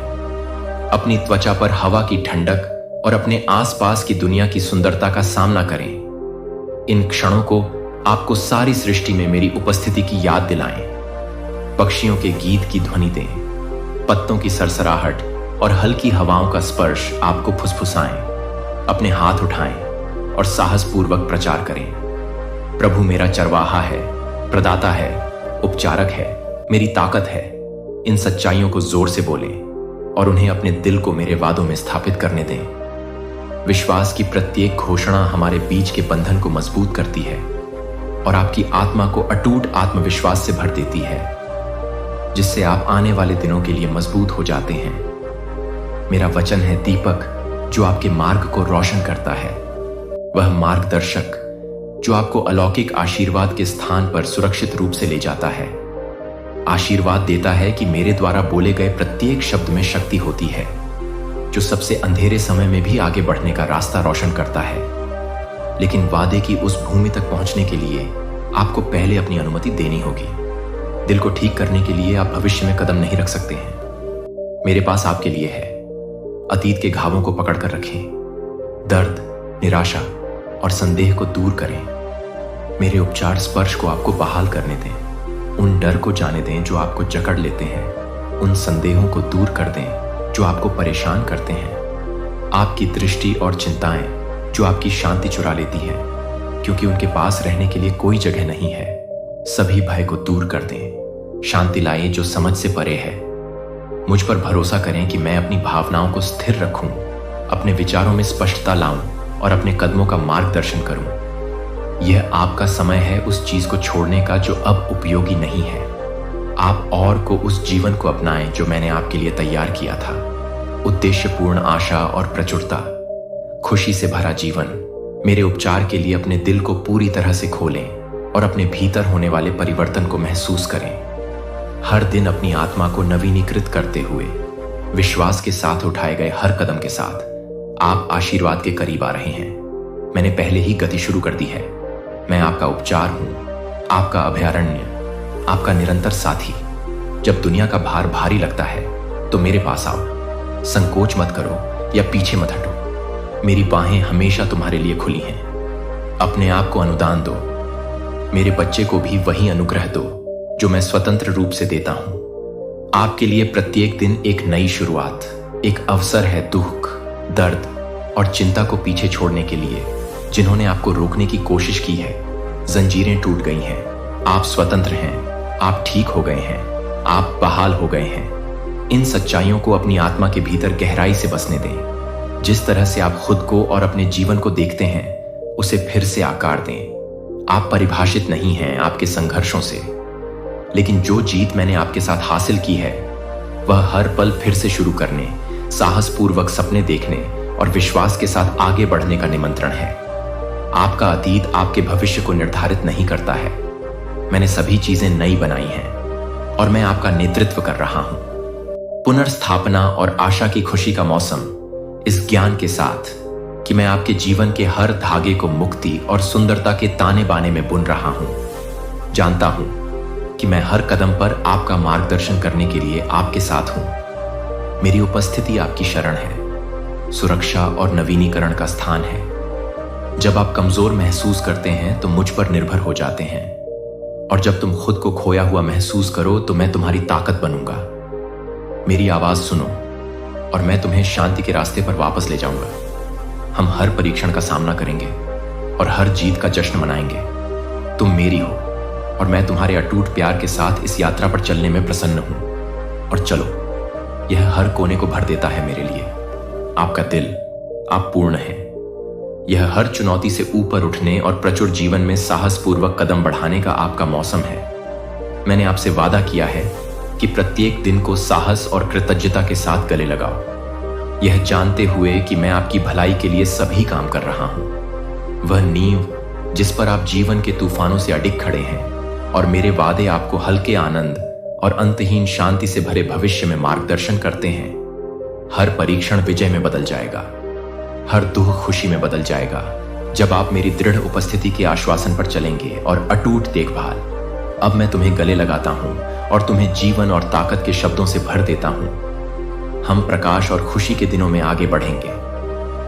अपनी त्वचा पर हवा की ठंडक और अपने आसपास की दुनिया की सुंदरता का सामना करें। इन क्षणों को आपको सारी सृष्टि में मेरी उपस्थिति की याद दिलाएं। पक्षियों के गीत की ध्वनि दें, पत्तों की सरसराहट और हल्की हवाओं का स्पर्श आपको फुसफुसाएं। अपने हाथ उठाएं और साहसपूर्वक प्रचार करें। प्रभु मेरा चरवाहा है, प्रदाता है, उपचारक है, मेरी ताकत है। इन सच्चाइयों को जोर से बोलें और उन्हें अपने दिल को मेरे वादों में स्थापित करने दें। विश्वास की प्रत्येक घोषणा हमारे बीच के बंधन को मजबूत करती है और आपकी आत्मा को अटूट आत्मविश्वास से भर देती है, जिससे आप आने वाले दिनों के लिए मजबूत हो जाते हैं। मेरा वचन है दीपक जो आपके मार्ग को रोशन करता है, वह मार्गदर्शक जो आपको अलौकिक आशीर्वाद के स्थान पर सुरक्षित रूप से ले जाता है। आशीर्वाद देता है कि मेरे द्वारा बोले गए प्रत्येक शब्द में शक्ति होती है, जो सबसे अंधेरे समय में भी आगे बढ़ने का रास्ता रोशन करता है। लेकिन वादे की उस भूमि तक पहुंचने के लिए आपको पहले अपनी अनुमति देनी होगी। दिल को ठीक करने के लिए आप भविष्य में कदम नहीं रख सकते हैं। मेरे पास आपके लिए है। अतीत के घावों को पकड़कर रखें, दर्द, निराशा और संदेह को दूर करें। मेरे उपचार स्पर्श को आपको बहाल करने दें। उन डर को जाने दें जो आपको जकड़ लेते हैं। उन संदेहों को दूर कर दें जो आपको परेशान करते हैं। आपकी दृष्टि और चिंताएं जो आपकी शांति चुरा लेती हैं, क्योंकि उनके पास रहने के लिए कोई जगह नहीं है। सभी भय को दूर कर दें। शांति लाएं जो समझ से परे है। मुझ पर भरोसा करें कि मैं अपनी भावनाओं को स्थिर रखूं, अपने विचारों में स्पष्टता लाऊं और अपने कदमों का मार्गदर्शन करूं। यह आपका समय है उस चीज को छोड़ने का जो अब उपयोगी नहीं है। आप और को उस जीवन को अपनाएं जो मैंने आपके लिए तैयार किया था। उद्देश्यपूर्ण आशा और प्रचुरता, खुशी से भरा जीवन। मेरे उपचार के लिए अपने दिल को पूरी तरह से खोलें और अपने भीतर होने वाले परिवर्तन को महसूस करें। हर दिन अपनी आत्मा को नवीनीकृत करते हुए विश्वास के साथ उठाए गए हर कदम के साथ आप आशीर्वाद के करीब आ रहे हैं। मैंने पहले ही गति शुरू कर दी है। मैं आपका उपचार हूं, आपका अभयारण्य, आपका निरंतर साथी। जब दुनिया का भार भारी लगता है तो मेरे पास आओ। संकोच मत करो या पीछे मत हटो। मेरी बाहें हमेशा तुम्हारे लिए खुली हैं। अपने आप को अनुदान दो। मेरे बच्चे को भी वही अनुग्रह दो जो मैं स्वतंत्र रूप से देता हूं। आपके लिए प्रत्येक दिन एक नई शुरुआत, एक अवसर है दुख, दर्द और चिंता को पीछे छोड़ने के लिए। जिन्होंने आपको रोकने की कोशिश की है, जंजीरें टूट गई हैं। आप स्वतंत्र हैं, आप ठीक हो गए हैं, आप बहाल हो गए हैं। इन सच्चाइयों को अपनी आत्मा के भीतर गहराई से बसने दें। जिस तरह से आप खुद को और अपने जीवन को देखते हैं, उसे फिर से आकार दें। आप परिभाषित नहीं हैं आपके संघर्षों से, लेकिन जो जीत मैंने आपके साथ हासिल की है वह हर पल फिर से शुरू करने, साहसपूर्वक सपने देखने और विश्वास के साथ आगे बढ़ने का निमंत्रण है। आपका अतीत आपके भविष्य को निर्धारित नहीं करता है। मैंने सभी चीजें नई बनाई हैं और मैं आपका नेतृत्व कर रहा हूं। पुनर्स्थापना और आशा की खुशी का मौसम, इस ज्ञान के साथ कि मैं आपके जीवन के हर धागे को मुक्ति और सुंदरता के ताने बाने में बुन रहा हूं। जानता हूं कि मैं हर कदम पर आपका मार्गदर्शन करने के लिए आपके साथ हूं। मेरी उपस्थिति आपकी शरण है, सुरक्षा और नवीनीकरण का स्थान है। जब आप कमजोर महसूस करते हैं तो मुझ पर निर्भर हो जाते हैं, और जब तुम खुद को खोया हुआ महसूस करो तो मैं तुम्हारी ताकत बनूंगा। मेरी आवाज सुनो और मैं तुम्हें शांति के रास्ते पर वापस ले जाऊंगा। हम हर परीक्षण का सामना करेंगे और हर जीत का जश्न मनाएंगे। तुम मेरी हो और मैं तुम्हारे अटूट प्यार के साथ इस यात्रा पर चलने में प्रसन्न हूं। और चलो, यह हर कोने को भर देता है मेरे लिए। आपका दिल, आप पूर्ण हैं। यह हर चुनौती से ऊपर उठने और प्रचुर जीवन में साहसपूर्वक कदम बढ़ाने का आपका मौसम है। मैंने आपसे वादा किया है कि प्रत्येक दिन को साहस और कृतज्ञता के साथ गले लगाओ, यह जानते हुए कि मैं आपकी भलाई के लिए सभी काम कर रहा हूं। वह नींव जिस पर आप जीवन के तूफानों से अडिग खड़े हैं, और मेरे वादे आपको हल्के आनंद और अंतहीन शांति से भरे भविष्य में मार्गदर्शन करते हैं। हर परीक्षण विजय में बदल जाएगा, हर दुख खुशी में बदल जाएगा जब आप मेरी दृढ़ उपस्थिति के आश्वासन पर चलेंगे और अटूट देखभाल। अब मैं तुम्हें गले लगाता हूं और तुम्हें जीवन और ताकत के शब्दों से भर देता हूं। हम प्रकाश और खुशी के दिनों में आगे बढ़ेंगे।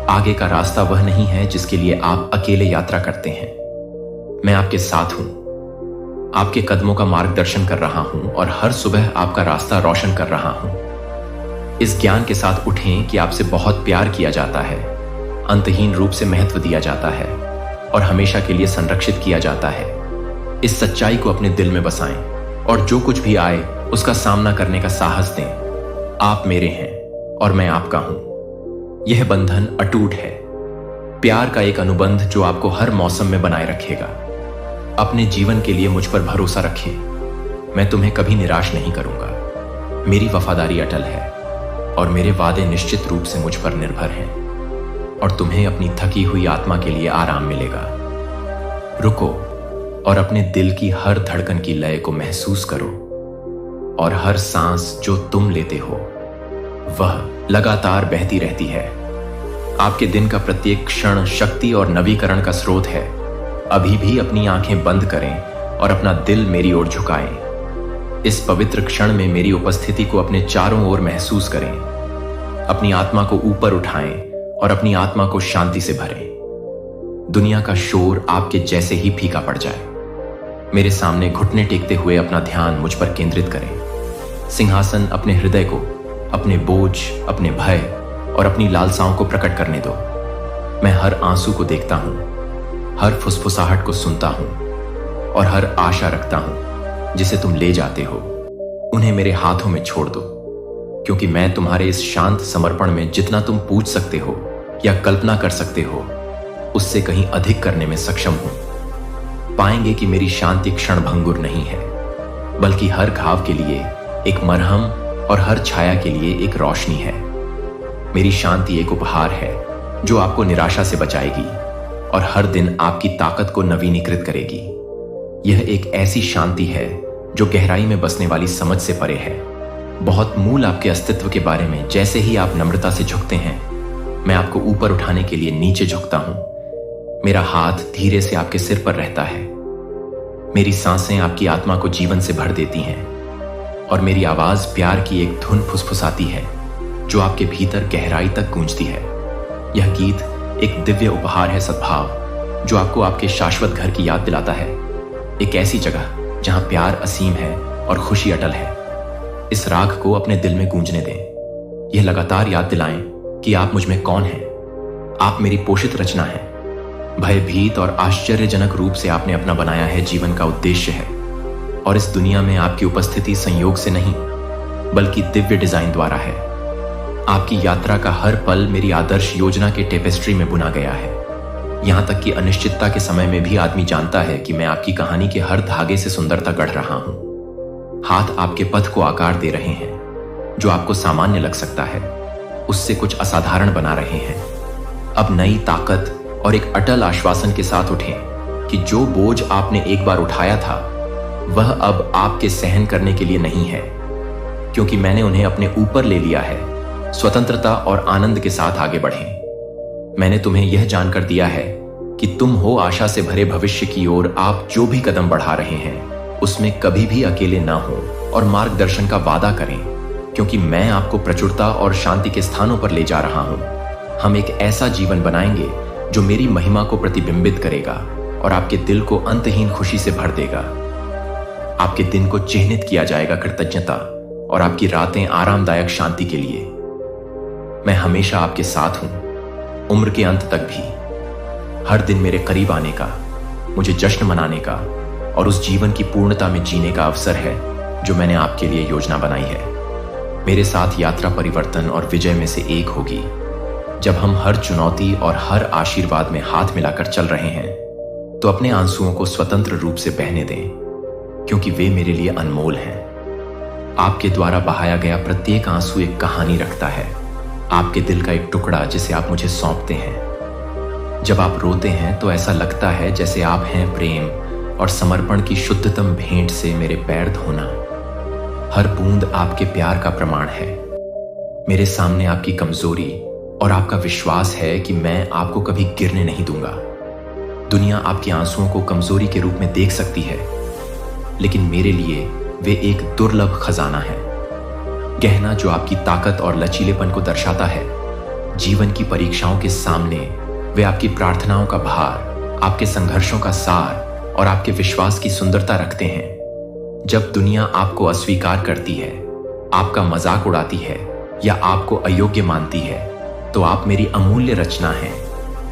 आगे का रास्ता वह नहीं है जिसके लिए आप अकेले यात्रा करते हैं। मैं आपके साथ हूं, आपके कदमों का मार्गदर्शन कर रहा हूं और हर सुबह आपका रास्ता रोशन कर रहा हूं। इस ज्ञान के साथ उठें कि आपसे बहुत प्यार किया जाता है, अंतहीन रूप से महत्व दिया जाता है और हमेशा के लिए संरक्षित किया जाता है। इस सच्चाई को अपने दिल में बसाएं और जो कुछ भी आए उसका सामना करने का साहस दें। आप मेरे हैं और मैं आपका हूं। यह बंधन अटूट है, प्यार का एक अनुबंध जो आपको हर मौसम में बनाए रखेगा। अपने जीवन के लिए मुझ पर भरोसा रखें। मैं तुम्हें कभी निराश नहीं करूंगा। मेरी वफादारी अटल है और मेरे वादे निश्चित रूप से मुझ पर निर्भर हैं, और तुम्हें अपनी थकी हुई आत्मा के लिए आराम मिलेगा। रुको और अपने दिल की हर धड़कन की लय को महसूस करो, और हर सांस जो तुम लेते हो वह लगातार बहती रहती है। आपके दिन का प्रत्येक क्षण शक्ति और नवीकरण का स्रोत है। अभी भी अपनी आंखें बंद करें और अपना दिल मेरी ओर झुकाएं। इस पवित्र क्षण में मेरी उपस्थिति को अपने चारों ओर महसूस करें। अपनी आत्मा को ऊपर उठाएं और अपनी आत्मा को शांति से भरें। दुनिया का शोर आपके जैसे ही फीका पड़ जाए। मेरे सामने घुटने टेकते हुए अपना ध्यान मुझ पर केंद्रित करें। सिंहासन अपने हृदय को, अपने बोझ, अपने भय और अपनी लालसाओं को प्रकट करने दो। मैं हर आंसू को देखता हूं, हर फुसफुसाहट को सुनता हूं और हर आशा रखता हूं जिसे तुम ले जाते हो। उन्हें मेरे हाथों में छोड़ दो। क्योंकि मैं तुम्हारे इस शांत समर्पण में जितना तुम पूछ सकते हो या कल्पना कर सकते हो, उससे कहीं अधिक करने में सक्षम हूं। पाएंगे कि मेरी शांति क्षणभंगुर नहीं है, बल्कि हर घाव के लिए एक मरहम और हर छाया के लिए एक रोशनी है। मेरी शांति एक उपहार है जो आपको निराशा से बचाएगी और हर दिन आपकी ताकत को नवीनीकृत करेगी। यह एक ऐसी शांति है जो गहराई में बसने वाली समझ से परे है। बहुत मूल आपके अस्तित्व के बारे में जैसे ही आप नम्रता से झुकते हैं, मैं आपको ऊपर उठाने के लिए नीचे झुकता हूं। मेरा हाथ धीरे से आपके सिर पर रहता है। मेरी सांसें आपकी आत्मा को जीवन से भर देती हैं और मेरी आवाज प्यार की एक धुन फुसफुसाती है जो आपके भीतर गहराई तक गूंजती है। यह गीत एक दिव्य उपहार है सद्भाव, जो आपको आपके शाश्वत घर की याद दिलाता है, एक ऐसी जगह जहां प्यार असीम है और खुशी अटल है। इस राग को अपने दिल में गूंजने दें। यह लगातार याद दिलाएं कि आप मुझ में कौन हैं। आप मेरी पोषित रचना हैं। भयभीत और आश्चर्यजनक रूप से आपने अपना बनाया है जीवन का उद्देश्य है, और इस दुनिया में आपकी उपस्थिति संयोग से नहीं बल्कि दिव्य डिजाइन द्वारा है। आपकी यात्रा का हर पल मेरी आदर्श योजना के टेपेस्ट्री में बुना गया है। यहां तक कि अनिश्चितता के समय में भी आदमी जानता है कि मैं आपकी कहानी के हर धागे से सुंदरता गढ़ रहा हूं। हाथ आपके पथ को आकार दे रहे हैं। जो आपको सामान्य लग सकता है उससे कुछ असाधारण बना रहे हैं। अब नई ताकत और एक अटल आश्वासन के साथ उठें कि जो बोझ आपने एक बार उठाया था वह अब आपके सहन करने के लिए नहीं है, क्योंकि मैंने उन्हें अपने ऊपर ले लिया है। स्वतंत्रता और आनंद के साथ आगे बढ़ें। मैंने तुम्हें यह जानकर दिया है कि तुम हो आशा से भरे भविष्य की ओर आप जो भी कदम बढ़ा रहे हैं उसमें कभी भी अकेले ना हो और मार्गदर्शन का वादा करें, क्योंकि मैं आपको प्रचुरता और शांति के स्थानों पर ले जा रहा हूं। हम एक ऐसा जीवन बनाएंगे जो मेरी महिमा को प्रतिबिंबित करेगा और आपके दिल को अंतहीन खुशी से भर देगा। आपके दिन को चिह्नित किया जाएगा कृतज्ञता और आपकी रातें आरामदायक शांति के लिए। मैं हमेशा आपके साथ हूं, उम्र के अंत तक भी। हर दिन मेरे करीब आने का, मुझे जश्न मनाने का और उस जीवन की पूर्णता में जीने का अवसर है जो मैंने आपके लिए योजना बनाई है। मेरे साथ यात्रा परिवर्तन और विजय में से एक होगी। जब हम हर चुनौती और हर आशीर्वाद में हाथ मिलाकर चल रहे हैं तो अपने आंसुओं को स्वतंत्र रूप से बहने दें, क्योंकि वे मेरे लिए अनमोल हैं। आपके द्वारा बहाया गया प्रत्येक आंसू एक कहानी रखता है, आपके दिल का एक टुकड़ा जिसे आप मुझे सौंपते हैं। जब आप रोते हैं तो ऐसा लगता है जैसे आप हैं प्रेम और समर्पण की शुद्धतम भेंट से मेरे पैर धोना। हर बूंद आपके प्यार का प्रमाण है। मेरे सामने आपकी कमजोरी और आपका विश्वास है कि मैं आपको कभी गिरने नहीं दूंगा। दुनिया आपके आंसुओं को कमजोरी के रूप में देख सकती है, लेकिन मेरे लिए वे एक दुर्लभ खजाना है, गहना जो आपकी ताकत और लचीलेपन को दर्शाता है। जीवन की परीक्षाओं के सामने वे आपकी प्रार्थनाओं का भार, आपके संघर्षों का सार और आपके विश्वास की सुंदरता रखते हैं। जब दुनिया आपको अस्वीकार करती है, आपका मजाक उड़ाती है या आपको अयोग्य मानती है, तो आप मेरी अमूल्य रचना हैं।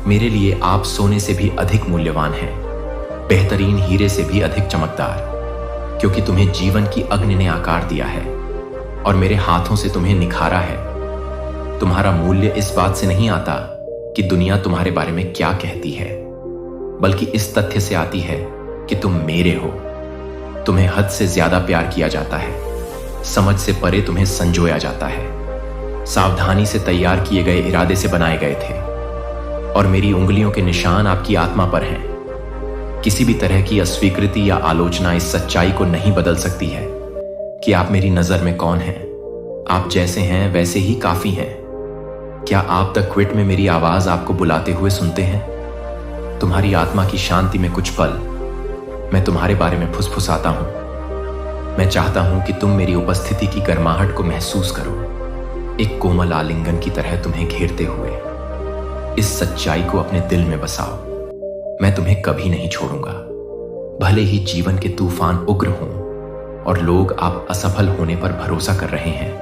मेरे लिए आप सोने से भी अधिक मूल्यवान हैं, बेहतरीन हीरे से भी अधिक चमकदार, क्योंकि तुम्हें जीवन की अग्नि ने आकार दिया है और मेरे हाथों से तुम्हें निखारा है। तुम्हारा मूल्य इस बात से नहीं आता कि दुनिया तुम्हारे बारे में क्या कहती है, बल्कि इस तथ्य से आती है कि तुम मेरे हो। तुम्हें हद से ज्यादा प्यार किया जाता है, समझ से परे तुम्हें संजोया जाता है। सावधानी से तैयार किए गए इरादे से बनाए गए थे और मेरी उंगलियों के निशान आपकी आत्मा पर हैं। किसी भी तरह की अस्वीकृति या आलोचना इस सच्चाई को नहीं बदल सकती है कि आप मेरी नजर में कौन हैं। आप जैसे हैं वैसे ही काफी हैं। क्या आप द क्विट में मेरी आवाज आपको बुलाते हुए सुनते हैं? तुम्हारी आत्मा की शांति में कुछ पल मैं तुम्हारे बारे में फुसफुसाता हूं। मैं चाहता हूं कि तुम मेरी उपस्थिति की गर्माहट को महसूस करो, एक कोमल आलिंगन की तरह तुम्हें घेरते हुए। इस सच्चाई को अपने दिल में बसाओ, मैं तुम्हें कभी नहीं छोड़ूंगा। भले ही जीवन के तूफान उग्र हों और लोग आप असफल होने पर भरोसा कर रहे हैं,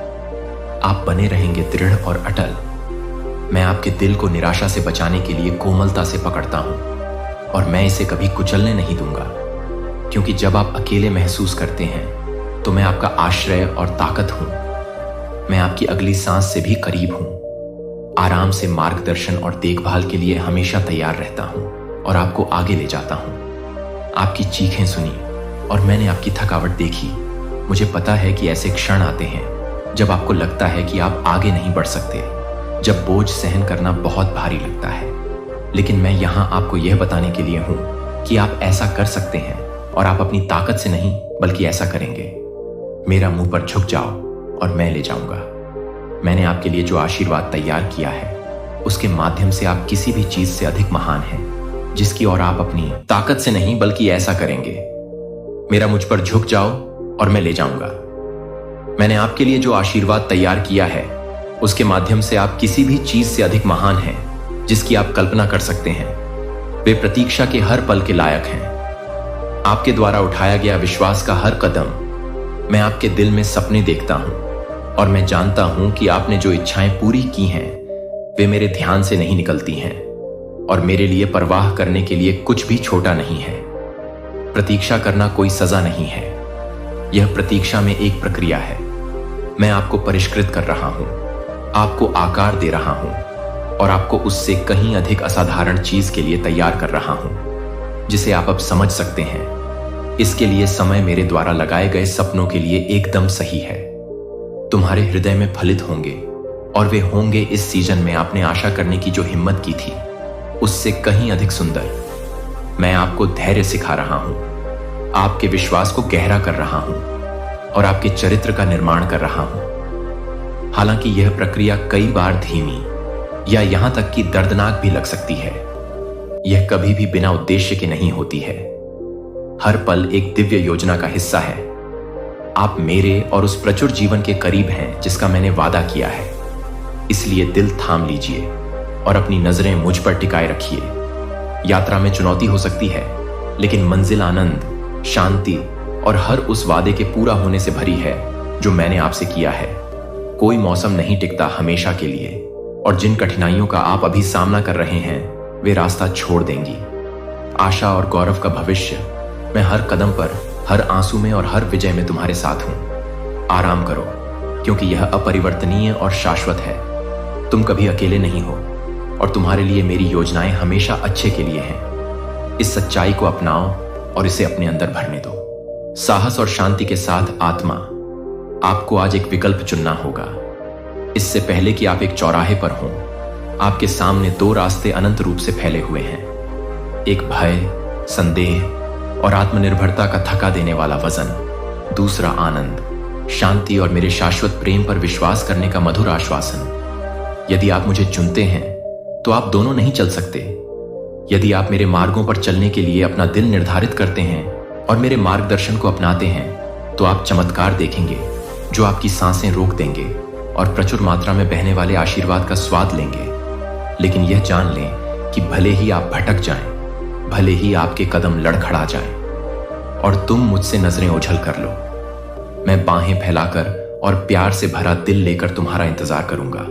आप बने रहेंगे दृढ़ और अटल। मैं आपके दिल को निराशा से बचाने के लिए कोमलता से पकड़ता हूं और मैं इसे कभी कुचलने नहीं दूंगा, क्योंकि जब आप अकेले महसूस करते हैं तो मैं आपका आश्रय और ताकत हूं। मैं आपकी अगली सांस से भी करीब हूं। आराम से मार्गदर्शन और देखभाल के लिए हमेशा तैयार रहता हूं और आपको आगे ले जाता हूं। आपकी चीखें सुनी और मैंने आपकी थकावट देखी। मुझे पता है कि ऐसे क्षण आते हैं जब आपको लगता है कि आप आगे नहीं बढ़ सकते, जब बोझ सहन करना बहुत भारी लगता है। लेकिन मैं यहां आपको यह बताने के लिए हूं कि आप ऐसा कर सकते हैं, और आप अपनी ताकत से नहीं बल्कि ऐसा करेंगे। मेरा मुंह पर झुक जाओ और मैं ले जाऊंगा। मैंने आपके लिए जो आशीर्वाद तैयार किया है उसके माध्यम से आप किसी भी चीज से अधिक महान हैं, जिसकी ओर आप अपनी ताकत से नहीं बल्कि ऐसा करेंगे। मेरा मुझ पर झुक जाओ और मैं ले जाऊंगा। मैंने आपके लिए जो आशीर्वाद तैयार किया है उसके माध्यम से आप किसी भी चीज से अधिक महान हैं, जिसकी आप कल्पना कर सकते हैं। वे प्रतीक्षा के हर पल के लायक हैं। आपके द्वारा उठाया गया विश्वास का हर कदम, मैं आपके दिल में सपने देखता हूं और मैं जानता हूं कि आपने जो इच्छाएं पूरी की हैं वे मेरे ध्यान से नहीं निकलती हैं, और मेरे लिए परवाह करने के लिए कुछ भी छोटा नहीं है। प्रतीक्षा करना कोई सजा नहीं है, यह प्रतीक्षा में एक प्रक्रिया है। मैं आपको परिष्कृत कर रहा हूं, आपको आकार दे रहा हूं और आपको उससे कहीं अधिक असाधारण चीज के लिए तैयार कर रहा हूं, जिसे आप अब समझ सकते हैं। इसके लिए समय मेरे द्वारा लगाए गए सपनों के लिए एकदम सही है। तुम्हारे हृदय में फलित होंगे, और वे होंगे इस सीजन में आपने आशा करने की जो हिम्मत की थी उससे कहीं अधिक सुंदर। मैं आपको धैर्य सिखा रहा हूं, आपके विश्वास को गहरा कर रहा हूं और आपके चरित्र का निर्माण कर रहा हूं। हालांकि यह प्रक्रिया कई बार धीमी या यहां तक कि दर्दनाक भी लग सकती है, यह कभी भी बिना उद्देश्य के नहीं होती है। हर पल एक दिव्य योजना का हिस्सा है। आप मेरे और उस प्रचुर जीवन के करीब हैं जिसका मैंने वादा किया है। इसलिए दिल थाम लीजिए और अपनी नजरें मुझ पर टिकाए रखिए। यात्रा में चुनौती हो सकती है, लेकिन मंजिल आनंद, शांति और हर उस वादे के पूरा होने से भरी है जो मैंने आपसे किया है। कोई मौसम नहीं टिकता हमेशा के लिए, और जिन कठिनाइयों का आप अभी सामना कर रहे हैं वे रास्ता छोड़ देंगी। आशा और गौरव का भविष्य, मैं हर कदम पर, हर आंसू में और हर विजय में तुम्हारे साथ हूं। आराम करो, क्योंकि यह अपरिवर्तनीय और शाश्वत है। तुम कभी अकेले नहीं हो, और तुम्हारे लिए मेरी योजनाएं हमेशा अच्छे के लिए हैं। इस सच्चाई को अपनाओ और इसे अपने अंदर भरने दो। साहस और शांति के साथ आत्मा, आपको आज एक विकल्प चुनना होगा। इससे पहले कि आप एक चौराहे पर हों, आपके सामने दो रास्ते अनंत रूप से फैले हुए हैं। एक भय, संदेह और आत्मनिर्भरता का थका देने वाला वजन, दूसरा आनंद, शांति और मेरे शाश्वत प्रेम पर विश्वास करने का मधुर आश्वासन। यदि आप मुझे चुनते हैं तो आप दोनों नहीं चल सकते। यदि आप मेरे मार्गों पर चलने के लिए अपना दिल निर्धारित करते हैं और मेरे मार्गदर्शन को अपनाते हैं, तो आप चमत्कार देखेंगे जो आपकी सांसें रोक देंगे और प्रचुर मात्रा में बहने वाले आशीर्वाद का स्वाद लेंगे। लेकिन यह जान लें कि भले ही आप भटक जाएं, भले ही आपके कदम लड़खड़ा जाएं और तुम मुझसे नजरें ओझल कर लो, मैं बाहें फैलाकर और प्यार से भरा दिल लेकर तुम्हारा इंतजार करूंगा।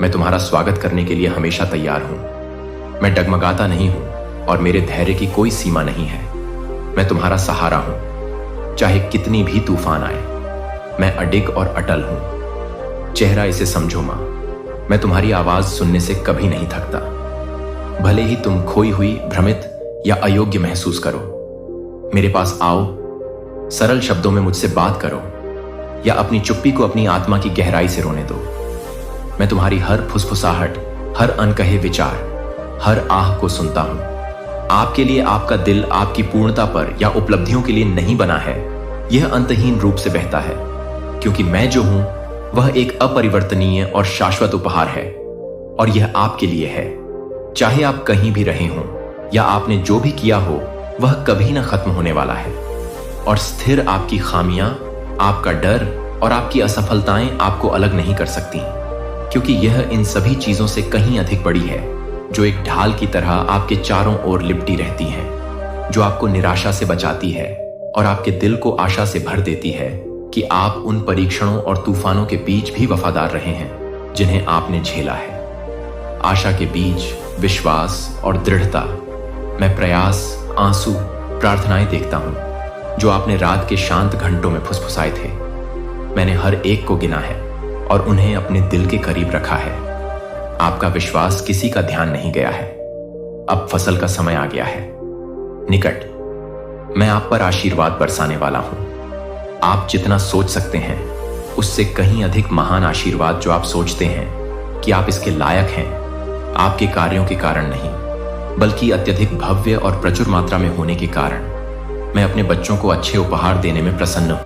मैं तुम्हारा स्वागत करने के लिए हमेशा तैयार हूं। मैं डगमगाता नहीं हूं और मेरे धैर्य की कोई सीमा नहीं है। मैं तुम्हारा सहारा हूं, चाहे कितनी भी तूफान आए। मैं अडिग और अटल हूं। चेहरा इसे समझो मां, मैं तुम्हारी आवाज सुनने से कभी नहीं थकता। भले ही तुम खोई हुई, भ्रमित या अयोग्य महसूस करो, मेरे पास आओ, सरल शब्दों में मुझसे बात करो, या अपनी चुप्पी को अपनी आत्मा की गहराई से रोने दो। मैं तुम्हारी हर फुसफुसाहट, हर अनकहे विचार, हर आह को सुनता हूं। आपके लिए आपका दिल आपकी पूर्णता पर या उपलब्धियों के लिए नहीं बना है, यह अंतहीन रूप से बहता है, क्योंकि मैं जो हूं वह एक अपरिवर्तनीय और शाश्वत उपहार है, और यह आपके लिए है। चाहे आप कहीं भी रहे हों या आपने जो भी किया हो, वह कभी ना खत्म होने वाला है। और स्थिर आपकी खामियां, आपका डर और आपकी असफलताएं आपको अलग नहीं कर सकती, क्योंकि यह इन सभी चीजों से कहीं अधिक बड़ी है, जो एक ढाल की तरह आपके चारों ओर लिपटी रहती हैं, जो आपको निराशा से बचाती है और आपके दिल को आशा से भर देती है कि आप उन परीक्षणों और तूफानों के बीच भी वफादार रहे हैं जिन्हें आपने झेला है। आशा के बीच विश्वास और दृढ़ता, मैं प्रयास, आंसू, प्रार्थनाएं देखता हूं जो आपने रात के शांत घंटों में फुसफुसाए थे। मैंने हर एक को गिना है और उन्हें अपने दिल के करीब रखा है। आपका विश्वास किसी का ध्यान नहीं गया है। अब फसल का समय आ गया है निकट। मैं आप पर आशीर्वाद बरसाने वाला हूं। आप जितना सोच सकते हैं उससे कहीं अधिक महान आशीर्वाद जो आप सोचते हैं कि आप इसके लायक हैं, आपके कार्यों के कारण नहीं बल्कि अत्यधिक भव्य और प्रचुर मात्रा में होने के कारण मैं अपने बच्चों को अच्छे उपहार देने में प्रसन्न हूं।